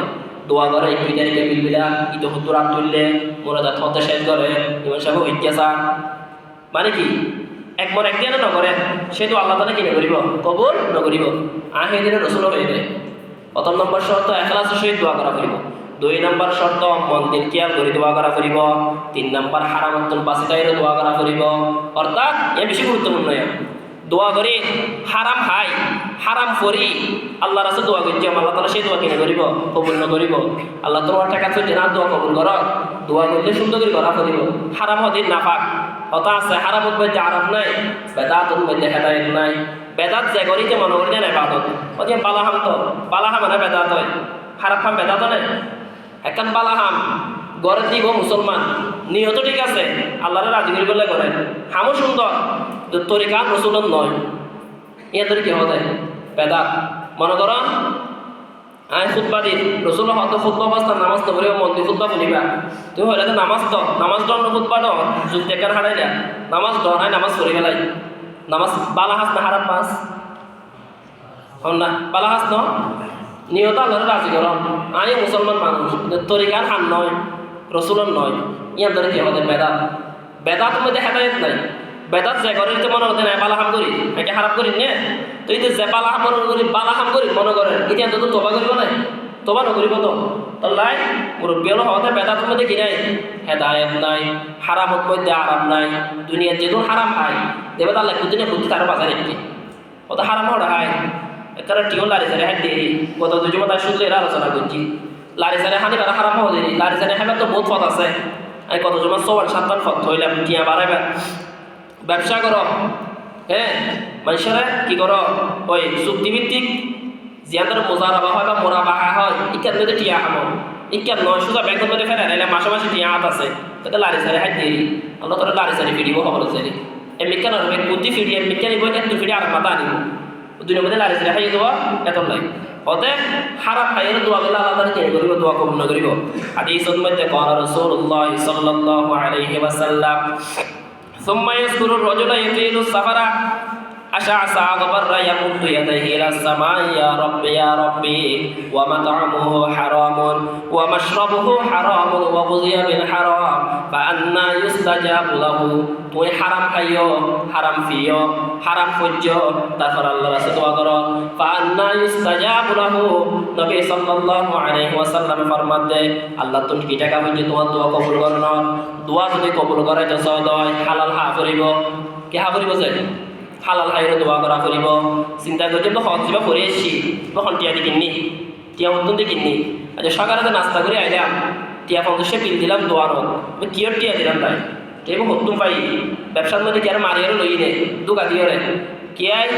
দোয়া করে একটু তারিখে বিলবিলা ইতো হুতুর রাত তুললে মনে দাঁত হতে শেষ করে ইমান সাহেব ইতিহাসা মানে কি এক মন এক দিনে নগরে সে তো আল্লাহ তাআলা কি করিব কবুল নগরিব। আহে দিনে রসুল হয়ে যায়। প্রথম নম্বর শর্ত ইখলাসের সহিত দোয়া করা করিব। 2 নম্বর শর্ত মন্দির খেয়াল করে দোয়া করা করিব। 3 নম্বর হারামতুল বাসিতাইরে দোয়া করা করিব, অর্থাৎ এ বেশি গুরুত্বপূর্ণ। দোয়া করি হারাম খাই হারাম করি আল্লাহ রাসূল দোয়া করছি আল্লাহ তাআলা সেই দোয়া কিনে করিব কবুল ন করিব। আল্লাহ তোমার টাকা তো না দোয়া কবুল কর, দোয়া করলে সুন্দর করে করা করিব। হারাম হদিন নাফাক হতা আছে, হারামত মধ্যে আরাম নাই, বেদাতত মধ্যে হেদায়েত নাই। বেদাত যে করিতে মনে করি না ইবাদত ওদি বালাহাম তো বালাহাম মানে বেদাত হয়, হারাম খাম বেদাত না একখান বালাহাম গড়ে দিব মুসলমান নিয়ত ঠিক আছে আল্লাহরে রাজি করি বলে করেন হামও সুন্দর তরিকা রসুলত নয়, ইয়া তরি কি হতে বেদাত। মনে করো আই খুতবা দিন রসুল হয়তো খুতবা অবস্থা নামাজ তো বলিবা মন্দির খুতবা বলিবা তুমি হইলে নামাজ তো নামাজ ডর খুতবা ডর যুগ দেখার হারাই না নামাজ ডর হয় নামাজ পড়ি গেলাই নামাজ বালাহাস না হারাম পাস হন না বালাহাস ন নিয়ত আল্লাহরে রাজি কর। আই মুসলমান মানুষ তরিকার হান নয় রসুলন নয়, ইয়ার ধরে কি আমাদের বেদাত বেদাত মধ্যে হেদায়েত নাই। বেদাত যে করে মনে হতে নাই বালাহাম করি একে খারাপ করি নে তুই তো যে বালাহাম মনে করি বালাহাম করি মনে করেন এতিয়া তো তোবা করিব নাই তোবা নকরিব তো লাই মুরব্বী হতে বেদাত মধ্যে কি নাই হেদায়েত নাই, হারামত মধ্যে আরাম নাই। দুনিয়ার যেহেতু হারাম হয় দেবে তাহলে বুদ্ধি না বুদ্ধি তার বাজারে একটি কত হারাম হওয়া হয় একটা টিও লারি সারে হাত দিয়ে গত 2 জমা তার শুধু এরা আলোচনা করছি লারি সারে হানি বেড়া খারাপ হওয়া দেরি লারি সারে হেবার তো বহুত পথ আছে। আমি কত জমা 6-7টা পথ হইলাম টিয়া বাড়াইবা ব্যবসা করো হ্যাঁ মানুষেরা কি করো ওই চুক্তিভিত্তিক জিয়াদের মোজারাবা হয় বা মোরাবাহা হয় ইকার মধ্যে টিয়া খামো ইকার নয় সোজা ব্যাংকের মধ্যে ফেলে নাইলে মাসে মাসে টিয়া হাত আছে তাতে লারি সারে হাত দিয়ে আল্লাহ তোরা লারি সারি ফিরিব খবর চাই এমনিকা নয় বুদ্ধি ফিরি এমনিকা নিব একটু ফিরি আর মাথা আনিব দুনিয়ার মধ্যে লারি সারি খাইয়ে দেওয়া এত নাই হতে হারাম খাইয়ে দোয়া করলে আল্লাহ তাআলা কি করিব দোয়া কবুল করিব। হাদিসের মধ্যে قال রাসূলুল্লাহ সাল্লাল্লাহু আলাইহি ওয়াসাল্লাম ثم يذكر الرجل يطيل السفر أشعث أغبر يمد يديه إلى السماء يا ربي ومطعمه حرام ومشربه حرام وغذي بالحرام فأنى يستجاب له তুই হারাম খাইও হারাম ফিও হারাম খুঁজো তারপর আল্লাহ রাসূল দোয়া করো ফান্না ইস্তাজাবু লাহু নবী সাল্লাল্লাহু আলাইহি ওয়াসাল্লাম ফরমাতে আল্লাহ তুমি কি টাকা বুঝে তোমার দোয়া কবুল করো না দোয়া যদি কবুল করে তো সদয় হালাল হা করিব কি হা করিব যে হালাল হাইরে দোয়া করা করিব। চিন্তা করতে তো হজ দিবা করে এসছি তখন টিয়া দি কিননি টিয়া মতন দিয়ে কিননি আচ্ছা সকালে নাস্তা করে আইলাম টিয়া 50 বিল দিলাম দোয়ারত কিয়র টিয়া দিলাম তাই কেবল হতুম পাই ব্যবসার মধ্যে কি আর মারিয়ারও লই নে দুকা দিয়ে রে কি আই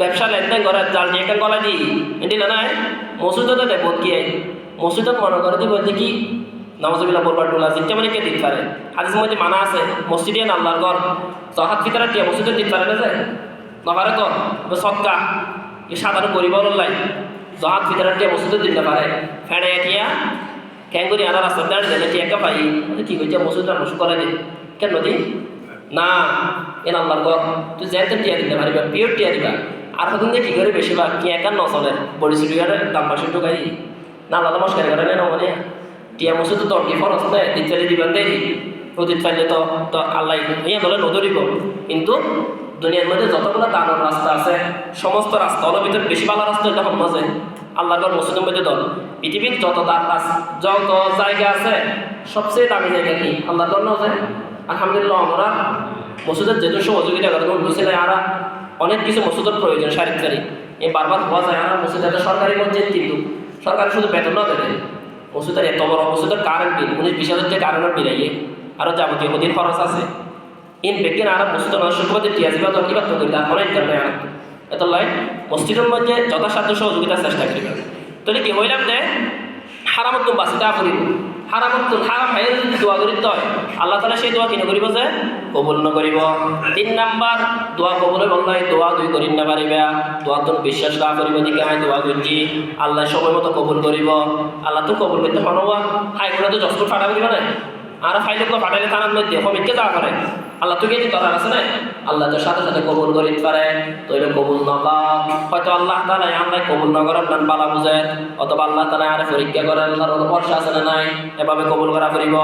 ব্যবসা লেনদেন করে জাল দিয়ে গলা দি এটি না নাই মসুদ দেয় বোধ কি আই মসজিদত মনে করে দিব দেখি নামাজবিল্লাহ বলবার ডোলা জিতটা মানে কে দিতে পারে হাদিস মধ্যে মানা আছে মসজিদে আল্লাহর ঘর জহাত ফিতরা টিয়া মসজিদে দিতে পারে না যায় নপারে তো সৎকা এই সাধারণ পরিবার লাই জহাত ফিতরা টিয়া মসজিদে দিতে পারে ফেড়ে টিয়া ক্যাঙ্গুরি আনা রাস্তা দাঁড়িয়ে টিয়া একা পাই কি হয়েছে মসজিদ নষ্ট করে দিই কেন দিই না এন আল্লাহর ঘর তুই যেতে টিয়া দিতে পারিবা পিওর টিয়া দিবা আর কখন দিয়ে কী করে বেশিরভাগ কি একা নচলে বড়ি চুরিয়ারে দাম পাশে ঢুকাই দিই না আল্লাহ মস্কারি করে না মানে টিয়া মসজিদ তো দরটি ফরস নেয় দিতে দিবেন দেয় নদীর পাইলে তো আল্লাহ ইয়া বলে নদরিব কিন্তু দুনিয়ার মধ্যে যতগুলো দানোর রাস্তা আছে সমস্ত রাস্তা হলো ভিতরে বেশি ভালো রাস্তা এটা হল মাঝে আল্লাহর ঘর মসজিদের মধ্যে দল পৃথিবীর যত যত জায়গা আছে সবচেয়ে দামি জায়গা কি আল্লাহর ঘর নয় আলহামদুলিল্লাহ আমরা মসজিদের যেহেতু সহযোগিতা করে বুঝছি না আর অনেক কিছু মসজিদের প্রয়োজন সারিকারি এই বারবার হওয়া যায় আর মসজিদ একটা সরকারি মসজিদ কিন্তু সরকার শুধু বেতন না দেবে মসজিদের এত বড় মসজিদের কারেন্ট বিল 19-20 যে কারেন্টের বিল আরও যাবতীয় প্রতিদিন খরচ আছে ইন বেকিন আর মসজিদ শুক্রবাদে টিয়াজিবা তো কিবা তো করি অনেক কারণে আর এত লাই মসজিদের মধ্যে যথাসাধ্য সহযোগিতার চেষ্টা করি তাহলে কি হইলাম যে হারামতুন বাঁচিতে করিব হারামতুন হারাম ভাই দোয়া করি তয় আল্লাহ তালা সেই দোয়া কিনে করিব যে কবুল নকরিব 3 নাম্বার দোয়া কবুলে বললাই দোয়া দুই করি না পারিবা দোয়া তোর বিশ্বাস না করিব দিকে আমি দোয়া করছি আল্লাহ সময় মতো কবুল করিব আল্লাহ তো কবুল করতে হনবা হাই করে তো জস্ট ফাটা করিবা না আর ফাইলে তো ফাটাইলে থানার মধ্যে কমিটকে যাওয়া করে আল্লাহ তুই কি দরকার আছে না আল্লাহ তোর সাথে সাথে কবুল করিতে পারে তো এটা কবুল নকা হয়তো আল্লাহ তালা আমরা কবুল না করার নাম পালা বুঝে অথবা আল্লাহ তালা আরে পরীক্ষা করে আল্লাহর ভরসা আছে না নাই এভাবে কবুল করা করিব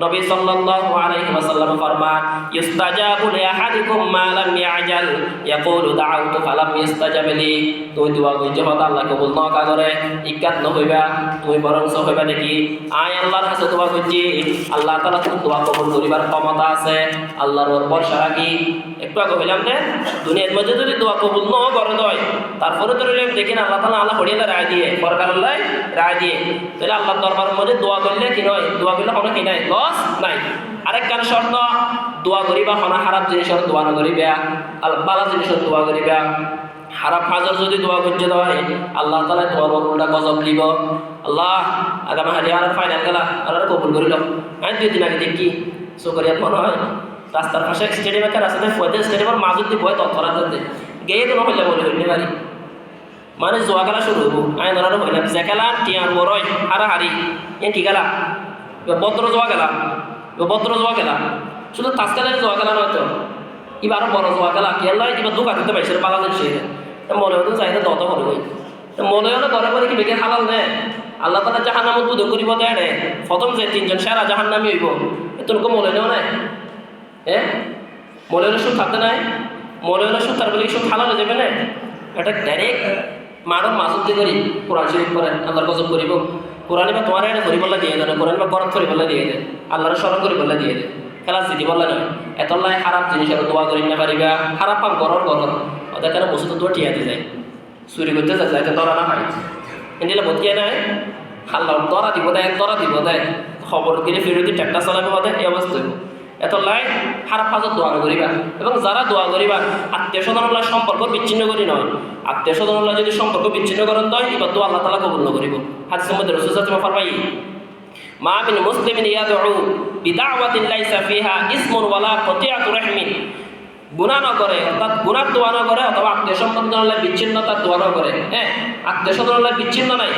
নবী সাল্লাল্লাহু আলাইহি ওয়াসাল্লাম ফরমান ইস্তাজাবু লিআহাদিকুম মা লাম ইয়াজাল ইয়াকুলু দাউতু ফালাম ইস্তাজাব লি তুই দোয়া কইতে হতা আল্লাহ কবুল নকা করে ইকাত ন হইবা তুই বরং সব হইবা দেখি আয় আল্লাহর কাছে দোয়া কইছি আল্লাহ তাআলা তোর দোয়া কবুল করিবার ক্ষমতা আছে আল্লাহর ওর ভরসা রাখি একটু আগে বললাম যে দুনিয়ার মধ্যে যদি দোয়া কবুল ন করে দেয় তারপরে তো রইলাম দেখি না আল্লাহ তাআলা আল্লাহ হরিয়ালে রায় দিয়ে সরকার আল্লাহ রায় দিয়ে তাহলে আল্লাহর দরবারের মধ্যে দোয়া করলে কি নয় দোয়া করলে কোনো কি নাই লস নাই আরেক কারণ শর্ত দোয়া করিবা হনা খারাপ জিনিসের দোয়া না করিবা ভালো জিনিসের দোয়া করিবা খারাপ হাজার যদি দোয়া করতে হয় আল্লাহ তাআলা তোমার উল্টা গজব দিব আল্লাহ আগামী হারিয়ার ফাইনাল গেলা আর কবুল করিল আমি 2 দিন আগে দেখি চকরিয়াত মনে হয় রাস্তার পাশে স্টেডিয়াম একটা রাস্তাতে ফয়দে স্টেডিয়ামের মাঝে দিয়ে বয় তৎপরাতে গিয়ে কোনো হইলে বলে হইতে পারি মানে জোয়া খেলা শুরু হবো আমি ধরানো হইলাম যে খেলা টিয়ার বড়ই হারাহারি এ কি খেলা বদ্র জোয়া খেলা শুধু তাস খেলার জোয়া খেলা নয় তো এবার বড় জোয়া খেলা কি আল্লাহ এবার দোকান দিতে পারছে বাংলাদেশ মনে হতো চাইলে তত করে বই মনে হলে ঘরে ঘরে কি বেগে হালাল নেয় আল্লাহ তালা জাহান্নামত বুধ করিব দেয় রে প্রথম যে 3 জন সেরা জাহান্নামি হইব তোরকে মনে নেও নাই মনে হলে সুদ থাকতে নাই মনে হলে সুদ তার বলে সুদ হালাল হয়ে যাবে না এটা ডাইরেক্ট মানব মাসুদ দিয়ে করি কোরআন শরীফ করেন আল্লাহর গজব করিব কোরআনে বা তোমার এটা ধরিবল্লা দিয়ে দেয় কোরআন বা গরম ধরিবল্লা দিয়ে দেয় আল্লাহর স্মরণ করিবল্লা দিয়ে দেয় খেলা জিতি বললে নয় এতলাই খারাপ জিনিস আর দোয়া করি না পারিবা খারাপ পাম গরর ওদের কেন বসে তো দোয়া টিয়াতে যায় চুরি করতে যাইতে দরা না হয় এদিকে বতিয়ে নেয় আল্লাহ দরা দিব দেয় খবর দিলে ফিরতি ট্যাক্টা চালাবে দেয় এই অবস্থা এত লাই খারাপ হাজার দোয়া করিবা এবং যারা দোয়া করিবা আত্মীয় স্বজনল্লাহ সম্পর্ক বিচ্ছিন্ন করি নয় আত্মীয় স্বজনল্লাহ যদি সম্পর্ক বিচ্ছিন্ন করেন হয় এবার তো আল্লাহ তাআলা কবুল করিব হাদিসের মধ্যে রাসূল সাল্লাল্লাহু আলাইহি ওয়াসাল্লাম ফরমাই মা মিন মুসলিমিন ইয়াদউ বিদাওয়াতিন লাইসা ফিহা ইসমুন ওয়ালা কতিয়াতু রাহমিন গুনাহ না করে অর্থাৎ গুনার দোয়া না করে অথবা আত্মীয় সম্পর্কের বিচ্ছিন্নতার দোয়া না করে আত্মীয় স্বজনল্লাহ বিচ্ছিন্ন নাই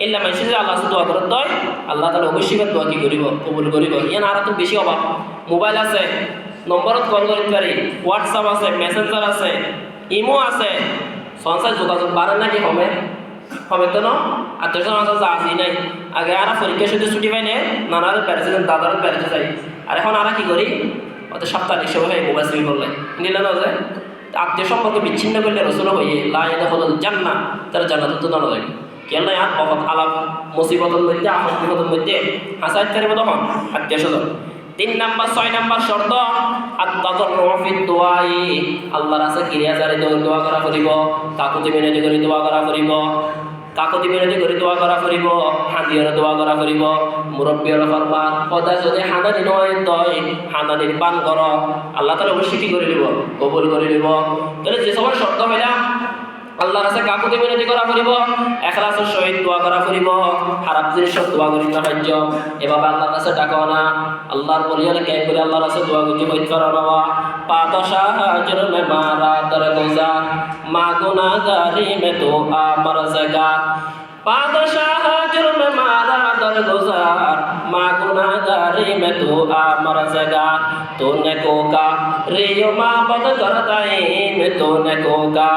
ইল্লা মানুষ যে আল্লাহ দোয়া করে দয় আল্লাহ তাআলা অবশ্যই দোয়া কি করিব কবুল করিব ইয়ান আর তো বেশি অভাব মোবাইল আছে নম্বরত কল করতে পারি হোয়াটসঅ্যাপ আছে মেসেঞ্জার আছে ইমো আছে সংসার যোগাযোগ বাড়ে নাকি হবে তো না আত্মীয় স্বজন আছে যা আসি নাই আগে আর পরীক্ষা শুধু ছুটি পাই নে নানার বেড়েছিলেন দাদার বেড়েতে যাই আর এখন আর কি করি অত সাপ্তাহিক সময় মোবাইল চুরি করলে নিলে না যে আত্মীয় সম্পর্ক বিচ্ছিন্ন করলে রসুল হইয়ে লাইনে হল জান্নাত তারা জান্নাত তো না লাগে কেন না আর বহুত আলাপ মুসিবতের মধ্যে আপদের মধ্যে হাসাইত করিব তখন আত্মীয় স্বজন 3 নাম্বার 6 নাম্বার শর্ত আত-তাদাররু ফি দুআই আল্লাহর কাছে কিরিয়াজারে দোয়া করা করিব কাকুতি মিনতি করে দোয়া করা করিব কাকুতি মিনতি করে দোয়া করা করিব হাদিয়ার দোয়া করা করিব মুরব্বিয়র ফরমান কথা যদি হানানি নয় তয় হানানির পান কর আল্লাহ তাআলা অবশ্যই কি করে দিব কবুল করে দিব তাহলে যে সময় শর্ত হইলা আল্লাহর কাছে কাকুতি মিনতি করা ফুরিব, ইখলাসের সহিত দোয়া করা ফুরিব, খারাপ জিনিসের দোয়া করি না কার্য এভাবে আল্লাহর কাছে ডাকা না। আল্লাহর বলিয়ালে কে করে আল্লাহর কাছে দোয়া করতে হইতে পারো না। পাতশা হাজর মে মারা দর গোজা মা গুনাহগারি মে তো আমার জায়গা। पादशाह जुर्म मारा दरगुजार माँ गुनाहगारी में तू आमर जगा। तूने कोका रियो माँ बद कर दाईम, तूने कोका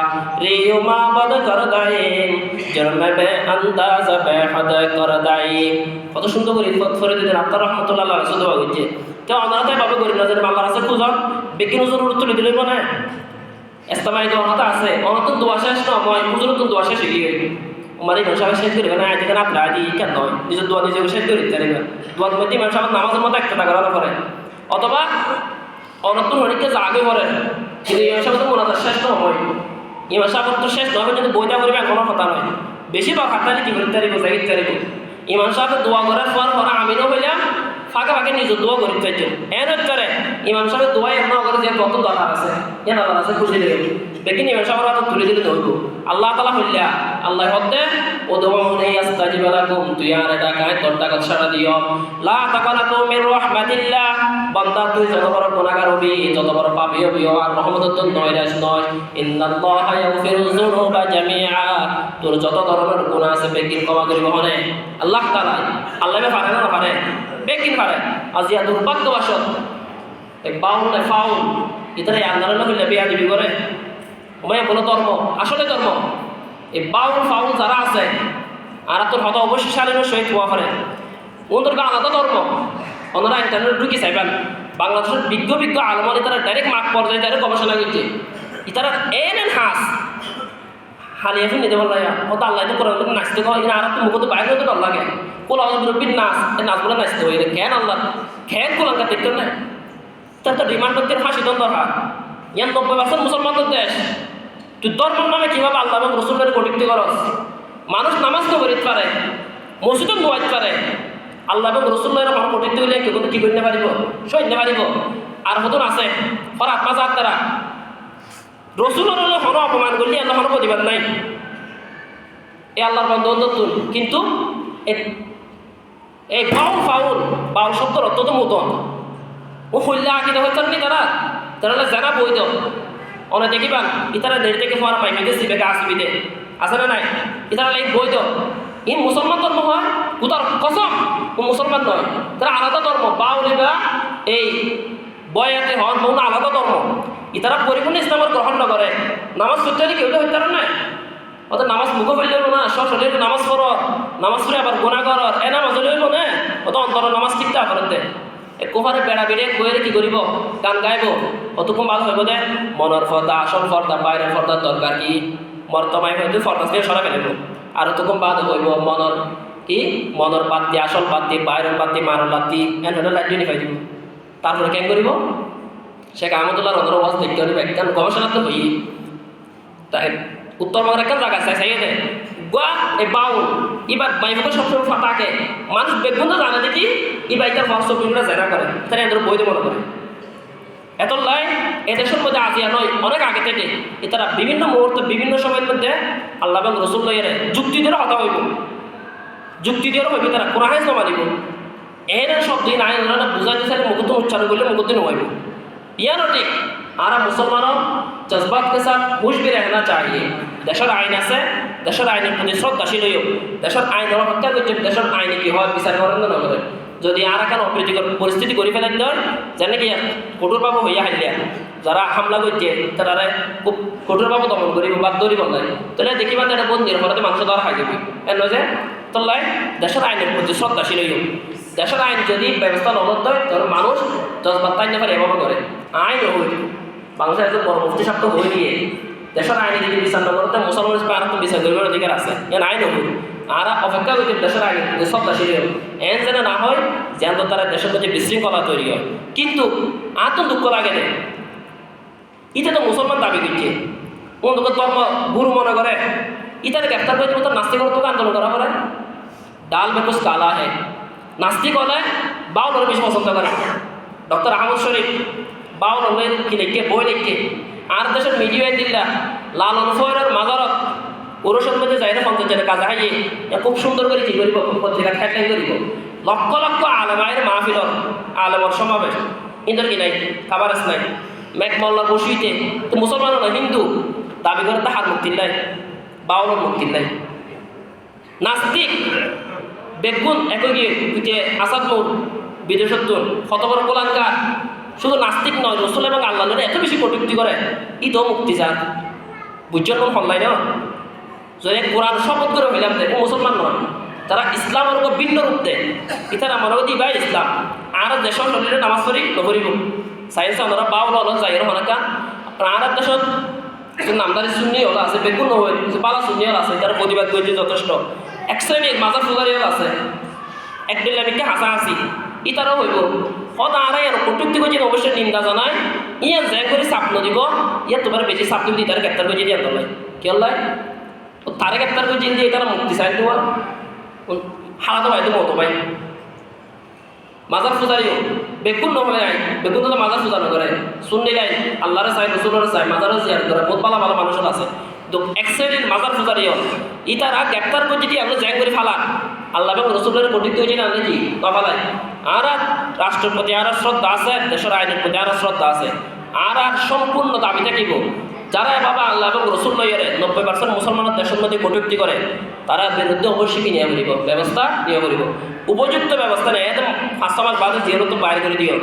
रियो माँ बद कर दाईम, जुर्म बे अंदाज बे हद कर दाईम। কত সুন্দর করে ফরিদুদ্দিন আত্মার রহমতুল্লাহ আলাইহি সুদা হইছে। তো আমরা তাই ভাবে করি না যে আল্লাহর কাছে খুঁজন বেকিন হুজুর তুলে দিলেই মনে ইস্তেমাই দোয়া কথা আছে অনতন দোয়া শেষ নয় হুজুর তো দোয়া শেষ হয়ে গেল। উমার ইমাম সাহেব শেষ করে না যেখানে আপনি আদি কেন নয় নিজের দোয়া নিজেকে শেষ করে দিতে পারবেন। দোয়ার মধ্যে ইমাম সাহেব নামাজের মতো একটা করানো পরে অথবা অনতন হরিকে জাগে পড়েন কিন্তু ইমাম সাহেব তো মোনাজাত শেষ নয়। ইমাম সাহেব তো শেষ নয় কিন্তু বইটা করবে কোনো কথা নয়। বেশি বা খাতালি কি করতে পারিব জাগিতে পারিব। ইমাম সাহেব দোয়া করার পর আমিনও হইলাম ফাঁকে ফাঁকে নিজের দোয়া করিতে চাইছেন এর উত্তরে ইমাম সাহেব দোয়া এমন করে যে কত দরকার আছে এর আল্লাহ আছে খুশি দেবে বেকিন ইমাম সাহেব হাত তুলে দিলে ধরব আল্লাহ তাআলা হইলা আল্লাহ হতে ও দোয়াউনি আস্তাজিব লাকুম তুই আর ডাকায় তোর ডাকাত সাড়া দিও লা তাকানাতু মির রাহমাতিল্লাহ। বান্দা তুই যত বড় গুনাহগার হবি যত বড় পাপী হবি আর রহমতের তো নয়রাস নয়। ইন্নাল্লাহা ইয়াগফিরুয যুনুবা জামিআ। তোর যত ধরনের গুনাহ আছে বেকিন ক্ষমা করিব হনে আল্লাহ তাআলা। আল্লাহ পারে না পারে বেকিন পারে আজিয়া দুর্ভাগ্যবশত এক বাউল না ফাউল ইতারে আন্দোলন হইলে বিয়া দিবি করে ওমায় বলো ধর্ম আসলে ধর্ম এই বাউল ফাউল যারা আছে আর তোর হয়তো অবশ্যই শালীনের সহিত হওয়া পারে ওদের আলাদা ধর্ম। ওনারা ইন্টারনেট ঢুকি চাইবেন বাংলাদেশের বিজ্ঞ বিজ্ঞ আলমানি তারা ডাইরেক্ট মাঠ পর্যায়ে ডাইরেক্ট গবেষণা করছে ইতারা এন হাস হালিয়ে ফির নিতে পারল হয়তো আল্লাহ তো কোরআন নাচতে হয় আর তো মুখ তো বাইরে হতে ডর লাগে কোলা মুরব্বীর নাচ এই নাচগুলো নাচতে হয় কেন আল্লাহ খেন কোলাঙ্কা দেখতে না তার তো রিমান্ড করতে ফাঁসি দন দরকার। ইয়ান 90% মুসলমানদের দেশ তুই ধর্মের নামে কীভাবে আল্লাহ এবং রসুলের কটূক্তি করস। মানুষ নামাজ তো করিতে পারে মসজিদও নোয়াইতে পারে আল্লাহ এবং রসুল্লাহ আমার কটূক্তি হইলে কেউ কি করতে পারিব সইতে পারিব। আর হতন আছে ফরাত মাজার তারা রসুলের হলে হন অপমান করলে আল্লাহ হন প্রতিবাদ নাই এ আল্লাহর বন্ধ নতুন কিন্তু এই বাউল শব্দের অত্যন্ত মতন ও হইলে আঁকিতে হচ্ছেন নি তারা তারা জানা বই দাও অনেক দেখিবান ইতারা দেড় থেকে ফোয়ারা পাইবে সিবেকে আসবিদে আছে না নাই ইতারা লাইক বই দাও ই মুসলমান ধর্ম হয় উতার কসম ও মুসলমান নয় তারা আলাদা ধর্ম বাউলিবা এই বয়াতে হন বহু আলাদা ধর্ম ইতারা পরিপূর্ণ ইসলামের গ্রহণ না করে নামাজ পড়তে হলে কেউ তো হইতে পারে না অর্থাৎ নামাজ মুখ ফেললেও না সব শরীরে নামাজ পড়ো নামাজ পড়ে আবার গোনা কর এ নামাজ হলেও না অত অন্তর নামাজ ঠিকটা করতে কোহারে বেড়া বেড়ে বইয়ের কি করিব গান গাইব অতক্ষণ ভালো হইব দে মনের ফর্দা আসল ফর্দা বাইরের ফর্দার দরকার কি মর্তমায় হয়তো ফর্দা থেকে সরা ফেলিব আর অতক্ষণ বাদ হইব মনের কি মনের পাত্তি আসল পাত্তি বাইরের পাত্তি মারল পাত্তি এনে লাইট নিয়ে দিব তারপরে কেন করিব শেখ আহমদুল্লাহ রদর ওয়াজ দেখতে পারিব একখান গবেষণা তো হই তাই উত্তরবঙ্গের একটা জায়গা চাই দেয় গোয়া এই বাউল এবার বাইবকে সবসময় ফাটাকে মানুষ বেগুন তো জানে দেখি এবার এটার বর্ষ বিভিন্ন জায়গা করে তারা এদের বইতে মনে করে এত লাই এদেশের মধ্যে আজিয়া নয় অনেক আগে থেকে তারা বিভিন্ন মুহূর্তে বিভিন্ন সময়ের মধ্যে আল্লাহ এবং রসুল লইয়ের যুক্তি দিয়ে হতা হইব যুক্তি দিয়ে হইবে তারা কোরআনে জমা দিব এর সব দিন আইন বুঝাইতে চাইলে মুখত উচ্চারণ করলে মুখত নহইব ইয়া ঠিক আর মুসলমানও জজবাত কে সাথ খুশ भी रहना चाहिए। দেশের আইন আছে দেশের আইনের প্রতি শ্রদ্ধাশীল হইও দেশের আইনের হত্যা করছে দেশের আইনে কি হয় বিচার করেন না করে যদি আর এখন অপ্রীতিকর পরিস্থিতি করে ফেলেন দেয় জানে কি কঠোরভাবে হইয়া হাইলিয়া যারা হামলা করছে তারা খুব কঠোরভাবে দমন করিব বাদ ধরিব নাই তাহলে দেখিবা এটা বন্দির ফলাতে মাংস ধরা খাই যাবে এর নয় যে তোলাই দেশের আইনের প্রতি শ্রদ্ধাশীল হইও দেশের আইন যদি ব্যবস্থা নবদ্ধ হয় তাহলে মানুষ জজবাত তাই না পারে এভাবে করে আইন হইল বাংলাদেশের একজন বড় মুফতি সাহেব তো হয়ে গিয়ে দেশের আইনে যদি বিচার না করতে মুসলমান আর তো বিচার করিবার অধিকার আছে এন আইন হইল আর অপেক্ষা করতে দেশের আইন শ্রদ্ধাশীল হইল এন যেন না হয় যেন তারা দেশের মধ্যে বিশৃঙ্খলা তৈরি হয় কিন্তু আর তো দুঃখ লাগে না ইটা তো মুসলমান দাবি করছে কোন ধর্ম গুরু মনে করে ইটাকে গ্রেফতার করে দিব নাস্তিক তো আন্দোলন করা করে ডাল বেকুস কালা হে নাস্তিক হলে বাউল বেশি পছন্দ করে ডক্টর আহমদ শরীফ বাউল কি লিখে বই লিখে আর দেশের মিডিয়ায় দিল্লা লালন ফয়ের মাজারত ওরসর মধ্যে যাই না 50 জনের কাজ হাইয়ে খুব সুন্দর করে কি করিব পত্রিকা হেডলাইন করিব লক্ষ লক্ষ আলেমায়ের মাহফিলত আলেমর সমাবেশ ইন্দর কি নাই খাবার আছে নাই মেঘমল্লার বসিতে তো মুসলমানও না হিন্দু দাবি করে তাহার মুক্তির নাই বাউলের মুক্তির নাই নাস্তিক বেগুন একই গিয়ে আসাদ নূর বিদেশত্তর কত বড় কোলাঙ্কার শুধু নাস্তিক নয় রসুল এবং আল্লাহ এত বেশি কটূক্তি করে ঈদও মুক্তি যান বুঝছেন কোন হল্লাই না যদি কোরআন শপথ করে হইলাম যে ও মুসলমান নয় তারা ইসলামের উপর ভিন্ন রূপ দেয় ইতারা মনে করি ভাই ইসলাম আর দেশের শরীরে নামাজ পড়ি নকরিব সাইন্স আমরা বাউল হল যাইর হনাকা আর দেশত নামদারি শূন্য হল আছে বেগুন নয় পালা শূন্য হল আছে তারা প্রতিবাদ করেছে যথেষ্ট এক শ্রেণীর মাজার ফুজারি হল আছে একদিন আমি হাসা হাসি ইতারাও হইব হত আর কটূক্তি করছে অবশ্যই নিন্দা জানায় ইয়ান যে করে চাপ নদিব ইয়া তোমার বেশি চাপ দিব তারা গ্রেপ্তার করে দিয়ে আনলাই কি হল্লাই তারে গ্রেপ্তার করে দিয়ে তারা মুক্তি চাই তোমার হারাতো ভাই তো মতো ভাই মাজার ফুজারিও বেগুন নহলে আই বেগুন তো মাজার ফুজা নকরে শুনলে গাই আল্লাহরে চাই রসুলের চাই মাজারও জিয়ার করে বহুত ভালো ভালো মানুষ আছে তো এক শ্রেণীর মাজার ফুজারিও ইতারা গ্রেপ্তার করে যদি আমরা জ্যাং করে ফালা আল্লাহ এবং রসুলের পঠিত হয়েছে না নাকি কপালাই আর রাষ্ট্রের প্রতি আর শ্রদ্ধা আছে দেশের আইনের প্রতি আর শ্রদ্ধা আছে আর সম্পূর্ণ দাবি থাকিব যারা বাবা আল্লাহ এবং রসুল লইয়ারে 90% মুসলমানের দেশের মধ্যে কটূক্তি করে তারা বিরুদ্ধে অবশ্যই নিয়ে করিব ব্যবস্থা নিয়ে করিব উপযুক্ত ব্যবস্থা নেই একদম 5 মাস বাদে যেহেতু তো বাইর করে দিও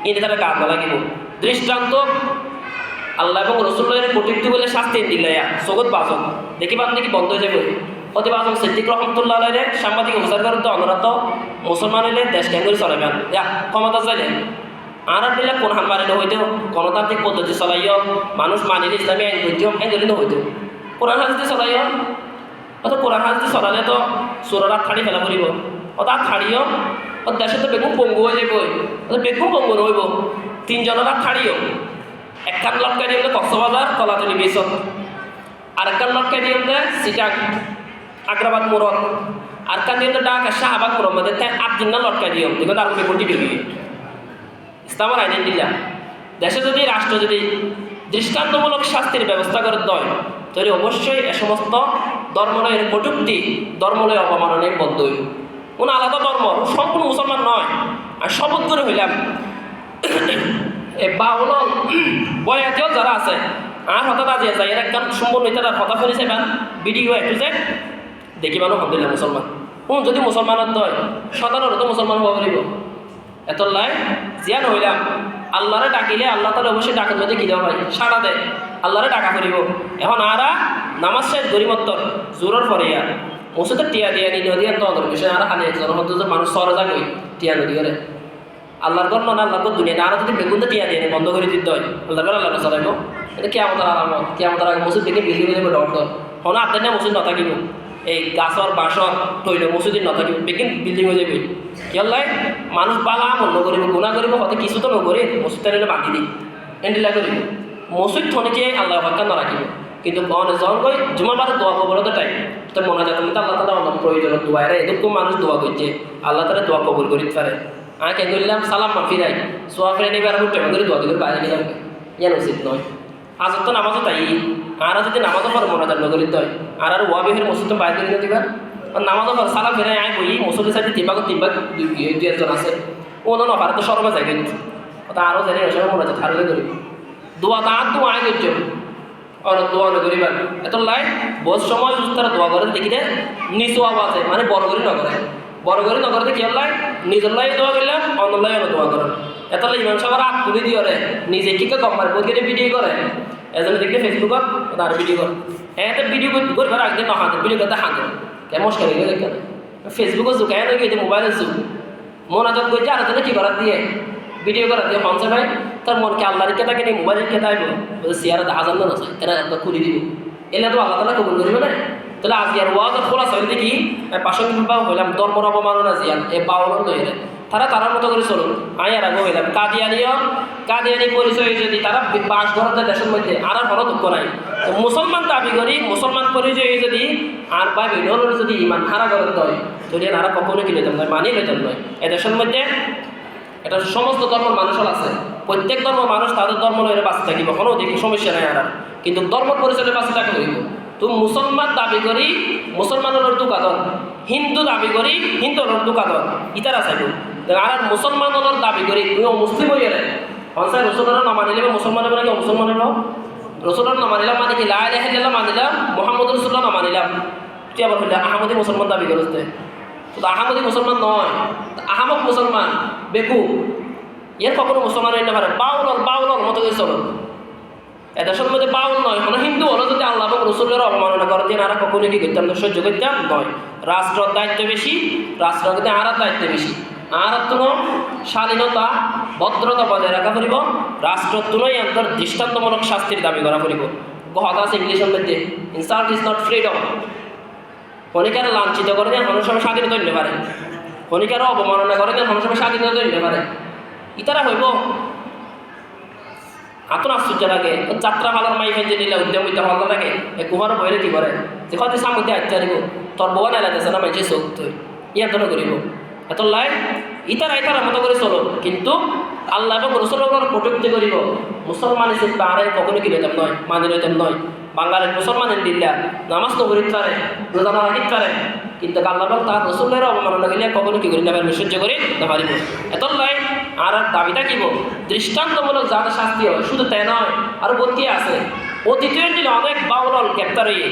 এনে তারা কাজ না লাগিব দৃষ্টান্ত আল্লাহ এবং রসুল লইয়ারে কটূক্তি বলে শাস্তি দিলে জগৎ বাজক দেখিবান দেখি বন্ধ হয়ে যাবে অতিবা আজম সিদ্দিক রহমতুল্লাহ আলাইরে সাংবাদিক অভিযান করতে অনরত মুসলমান হইলে দেশ ক্যাঙ্গুরি চলাইবেন ক্ষমতা চাইলে আর দিলে কোন হান মারিলে হইতেও গণতান্ত্রিক পদ্ধতি চলাইও মানুষ মানিলে ইসলামী আইন করতেও এগুলি হইতেও কোরআন হাজিতে চলাইও অত কোরআন হাজিতে চলালে তো চোররা থাড়ি ফেলা পড়িব ও তার থাড়িও ও দেশে তো বেগুন পঙ্গু হয়ে যাবই বেগুন পঙ্গু নহইব 3 জনেরা থাড়িও একখান লটকাই দিয়ে কক্সবাজার তলাতলি বিচত আরেকখান লটকাই দিয়ে সিটাং আগ্রাবাদ মুরত আর কান দিয়ে ডাকা শাহবাগ মুরত মধ্যে 8 দিন না লটকাই দিও দেখো তার বেগুন টিপে দিয়ে ইসলামের আইনের দিলা দেশে যদি রাষ্ট্র যদি দৃষ্টান্তমূলক শাস্তির ব্যবস্থা করে দেয় তাহলে অবশ্যই এ সমস্ত ধর্মলয়ের কটূক্তি ধর্মলয় অপমাননে বন্ধ হইব কোনো আলাদা ধর্ম সম্পূর্ণ মুসলমান নয় আর শপথ করে হইলাম এ বাউল বয়াতিও যারা আছে আর হঠাৎ আজি যাই এর একখান সম্পূর্ণ তারা কথা শুনিছে বা ভিডিও একটু যে দেখি মানুষ আলহামদুলিল্লাহ মুসলমান যদি মুসলমানের দয় সাধারণত মুসলমান হওয়া বলিব এত লাই জিয়ান হইলাম আল্লাহরে ডাকিলে আল্লাহ তাহলে অবশ্যই ডাকের মধ্যে কি দেওয়া হয় সাড়া দেয় আল্লাহরে ডাকা করিব এখন আরা নামাজ শেষ গরিমত্তর জোরের পরে আর মসুদের টিয়া দিয়া নি নদী এত অদর বিষয় আর খালি একজনের মধ্যে মানুষ সরে যাবে টিয়া নদী করে আল্লাহর গর না আল্লাহর দুনিয়া আর যদি বেগুনতে টিয়া দিয়ে বন্ধ করে দিতে হয় আল্লাহর আল্লাহ চলাইব এটা কেমতার আরামত কেমতার আগে মসুদ দেখে বিল্ডিং হয়ে যাবে ডক্টর হন আপনার না মসুদ নথাকিব এই গাছর বাঁশর তৈল মসুদিন নথাকিব বেগিন বিল্ডিং হয়ে যাবে কি হল্লাই মানুষ বালা মন করিব গুণা করিব হয়তো কিছু তো নকরে মসুদটা নিলে বাঁধি দিই এন্ডিলা করিব মসুদ থনিকে আল্লাহ হত্যা নরাখিব কিন্তু জন কই জুমাবার দোয়া কবর তো টাইম তো মনে যায় তুমি তো আল্লাহ তালা অনেক প্রয়োজন দোয়ারে এরকম মানুষ দোয়া করছে আল্লাহ তালা দোয়া কবুল করিতে পারে আমি কেন করলাম সালাম মাফি রাই সোয়া ফিরে নেবে আর টেমা করে দোয়া করে বাইরে গেলাম ইয়ান উচিত নয় আজত তো নামাজও তাই আর যদি নামাজও পরে মনে যায় নগরিত হয় আর ওয়া বিহের মসজিদ তো বাইরে করে দিবা নামাজও পরে সালাম ফিরে আয় বই মসজিদের সাথে তিব্বা 2 একজন আছে অন্য নফার তো সর্ব যায় কিন্তু তা আরও জানি ওসব মনে যায় থারলে করি দোয়া তার দোয়া আয় করছো আর দোয়া নগরিবার এত লাই বহুত সময় তারা দোয়া করে দেখি দে নিচু আওয়াজে মানে বড় করে নগরে বড় করে নগরতে কি হল্লাই নিজের লাই দোয়া করলাম অন্য লাই দোয়া করেন এত ইমাম সাহেব হাত তুলে দিয়ে নিজে কি কম্পার বই করে ভিডিও করে এজন দেখলে ফেসবুকত তার ভিডিও করে এতে ভিডিও করবার আগে না হাতে ভিডিও করতে হাতে কেন মুশকিল হয়ে গেলে ফেসবুকে জুকায় না গিয়ে মোবাইলে জুক মনাজাত করছে আর কি করার দিয়ে ভিডিও করার দিয়ে ফোন চাপাই তার মনকে আল্লাহর কেতাকে নিয়ে মোবাইলের কেতা আইব সিয়ারে হাজার না আছে কেন একবার খুলি দিব এলে তো আল্লাহ তালা কবুল করবে না তাহলে আজ ইয়ার ওয়াজ খোলা চলে দেখি পাশবিক বিবাহ হইলাম ধর্মর অবমাননা জিয়ান এই বাউলন লইলে তারার মতো করে চলুন আমি আর আগে হইলাম কাদিয়ানি পরিচয় যদি তারা বাস ঘরতে দেশের মধ্যে আর কোনো দুঃখ নাই মুসলমান দাবি করি মুসলমান পরিচয় যদি আর বা বিভিন্ন যদি ইমান হারা করতে হয় যদি আর কখনো কি লইতাম নয় মানি লইতাম নয় এই দেশের মধ্যে এটা সমস্ত ধর্মের মানুষ আছে প্রত্যেক ধর্মের মানুষ তাদের ধর্ম লইলে বাঁচতে থাকিব কোনো দেখি সমস্যা নাই আর কিন্তু ধর্ম পরিচয় বাঁচতে থাকতে হইব তুমি মুসলমান দাবি করি মুসলমানের দোকাদর, হিন্দু দাবি করি হিন্দুর দোকাদর, ইতারা চাইব। আর মুসলমানের দাবি করি তুমি মুসলিম হয়ে গেলে অনসাই রসুলের না মানিলে মুসলমানের মানে কি মুসলমানের রসুলের না মানিলাম মানে কি লা ইলাহা ইল্লাল্লাহ মানিলাম, মুহাম্মদ রাসূলুল্লাহ না মানিলাম, তুই আবার হইলে আহমদি মুসলমান দাবি করতে। তো আহমদি মুসলমান নয়, আহমদ মুসলমান বেকু, এর কখনো মুসলমান হইতে পারে। বাউল মতো করে চলো, এদেশের মধ্যে বাউল নয়, কোনো হিন্দু হলো যদি আল্লাহ এবং রসুলের অবমাননা করে দিয়ে আর কখনো কি করতাম সহ্য করতাম নয়। রাষ্ট্রের দায়িত্ব বেশি, রাষ্ট্রের মধ্যে আর দায়িত্ব বেশি। আর কোনো স্বাধীনতা ভদ্রতা বজায় রাখা করিব, রাষ্ট্রের তুলনায় এর দৃষ্টান্তমূলক শাস্তির দাবি করা করিব। কথা আছে ইংলিশের মধ্যে, ইনসাল্ট ইজ নট ফ্রিডম। খনিকার লাঞ্ছিত করে দেন মানুষ সবাই স্বাধীনতা নিতে পারে, খনিকার অবমাননা করে দেন মানুষ সবাই স্বাধীনতা নিতে পারে। ইতারা হইব আতন আশ্চর্য লাগে। যাত্রা ভালোর মাই ফেঞ্জে নিলে উদ্যম হইতে ভালো লাগে, এই কুমার বইরে কি করে যে হয়তো সামুদ্রে আচ্ছা দিব তোর বউ না লাগতেছে না মাইছে চোখ তুই ইয়ার ধরো করিব এত লাই। ইতারা মতো করে চলো, কিন্তু আল্লাহ এবং রসুলের কটূক্তি করিব। মুসলমান হিসেবে আর কখনো কি লইতাম নয়, মানি লইতাম নয়। বাঙালির মুসলমানের দিল্লা নামাজ তো করিতে পারে, রোজা না রাখিতে পারে, কিন্তু আল্লাহ এবং তার রসুলের অবমাননা গেলে কখনো কি করি না পারিব, সহ্য করি না পারিব। এত লাই আর দাবি থাকিব দৃষ্টান্তমূলক যাতে শাস্তি হয়। শুধু তাই নয়, আরও বলতে আছে অতীতের দিনে অনেক বাউল গ্রেপ্তার হয়ে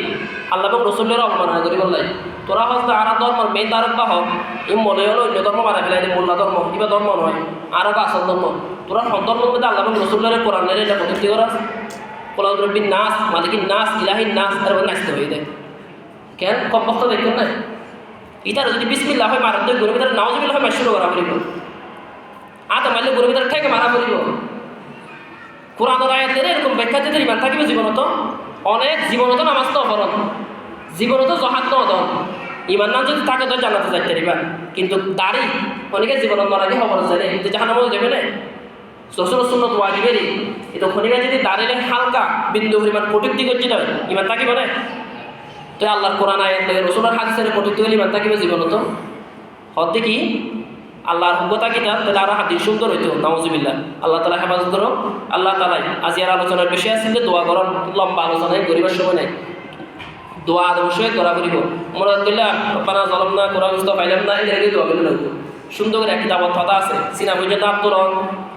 আল্লাহ এবং রসুলের অবমাননা করি বললাই। তোরা হচ্ছে আর ধর্মের মেইন দ্বারক বা হোক এই মনে হলো অন্য ধর্ম মারা ফেলাই মোল্লা ধর্ম কিবা ধর্ম নয়, আর আসল ধর্ম। তোরা ধর্মের মধ্যে আল্লাহ এবং রসুলের কোরআনের এটা প্রতিষ্ঠি করা কোলাউদ্রবিন নাস মালিকিন নাস ইলাহিন নাস এর নাচতে হয়ে দেয় কেন কম বক্ত দেখবেন না। ইতার যদি বিসমিল্লাহ হয় মারার দুই গরুর ভিতরে নাউজুবিল্লাহ হয় শুরু করা করিব, আত মারলে গরুর ভিতরে থেকে মারা করিব। কোরআনের আয়াতের এরকম ব্যাখ্যা দিতে ইমান থাকিবে জীবনত অনেক, জীবনত নামাজ তো অপরণ, জীবনত জহাদ তো অদন, ইমান না যদি থাকে তো জানাতে যাইতে পারিবা। কিন্তু দাড়ি অনেকে জীবনত নরাগে খবর জানে যে জাহান্নামে যাবে না, শ্বশুর সুন্নত ওয়াজিবেরই। কিন্তু খনিকা যদি দাঁড়িয়ে হালকা বিন্দু পরিমাণ কটূক্তি করছি না ইমান থাকিবে না। তো আল্লাহর কোরআন আয়াত রসুলের হাদিসের কটূক্তি হলে ইমান থাকিবে জীবনত হদ দেখি আল্লাহর হুকুমতা কিতাব তাহলে আরো হাদিস সুন্দর হইতো নাউজুবিল্লাহ। আল্লাহ তাআলা হেফাজত করো। আল্লাহ তাআলাই আজ এর আলোচনার বেশি আসলে দোয়া করন, লম্বা আলোচনায় গরিবের সময় নাই, দোয়া অবশ্যই করা করিব। মোরাদ দিল্লাহ রব্বানা যালামনা কোরআন মুস্তাফা পাইলাম না এর দোয়া করে লাগবে। সুন্দর করে একটা দাওয়াত কথা আছে সিনা বুঝে না তোর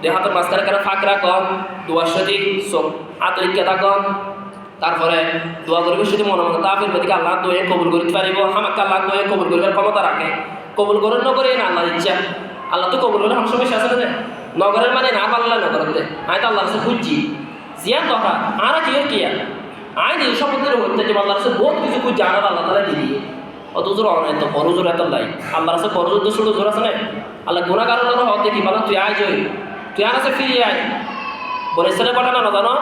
দেহাতের মাঝখানে কেন ফাঁকরা কম দোয়ার সাথে সব আন্তরিকতা কম, তারপরে দোয়া করবে শুধু মনে মনে তাফের প্রতি আল্লাহ দোয়ে কবুল করতে পারিব। আমাকে আল্লাহ দোয়ে কবুল করবার ক্ষমতা রাখে, কবুল করেন নগরে না আল্লাহ ইচ্ছা। আল্লাহ তো কবুল করে আমার সময় শেষ আছে না নগরের মানে না পারলে নগরতে আয় তো আল্লাহ কাছে খুঁজছি জিয়ান দরকার আর কি আয় নিজের সম্পদের হইতে যে আল্লাহ কাছে বহুত কিছু খুঁজছে আর আল্লাহ তালা দিয়ে অত জোর অনেক বড় জোর এত লাই আল্লাহ কাছে বড় জোর ছোটো জোর আছে না। আল্লাহ গুণাগার হওয়া দেখি বলা তুই আয় জয় তুই আর আছে ফিরিয়ে আয় বলে ছেলে পাঠানো না জানো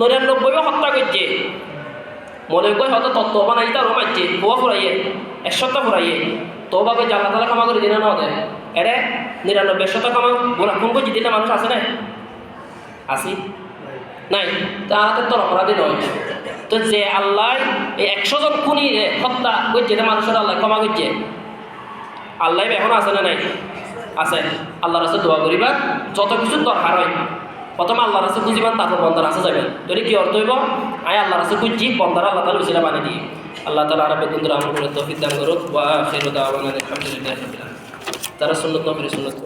99 হত্যা করছে মনে কই হয়তো তত্ত্ব বানাই তার মারছে হওয়া ফুরাইয়ে 1 সপ্তাহ ফুরাইয়ে তো ভাবে আল্লাহ তালা ক্ষমা করে দিনে না দেয় এরে 99 শত ক্ষমা গুণা কোন করছি দিনে মানুষ আছে না আসি নাই তাহাতে তোর অপরাধী নয়। তো যে আল্লাহ এই 100 জন খুনি হত্যা করছে মানুষের আল্লাহ ক্ষমা করছে আল্লাহ এখন আছে না নাই আছে। আল্লাহর কাছে দোয়া করিবা যত কিছু দরকার হয় প্রথমে আল্লাহর কাছে খুঁজিবেন তারপর বন্দার কাছে যাবেন। যদি কি অর্থ হইব আয় আল্লাহর কাছে খুঁজছি বন্দার আল্লাহ তালা উচিলা বানিয়ে দিই। আল্লাহ তালা আরো বেতন আমল করে তৌফিক দান করুক। ওয়া আখিরু দাওয়ানা আলহামদুলিল্লাহি রাব্বিল আলামিন। তারা সুন্নাত নবীর সুন্নাত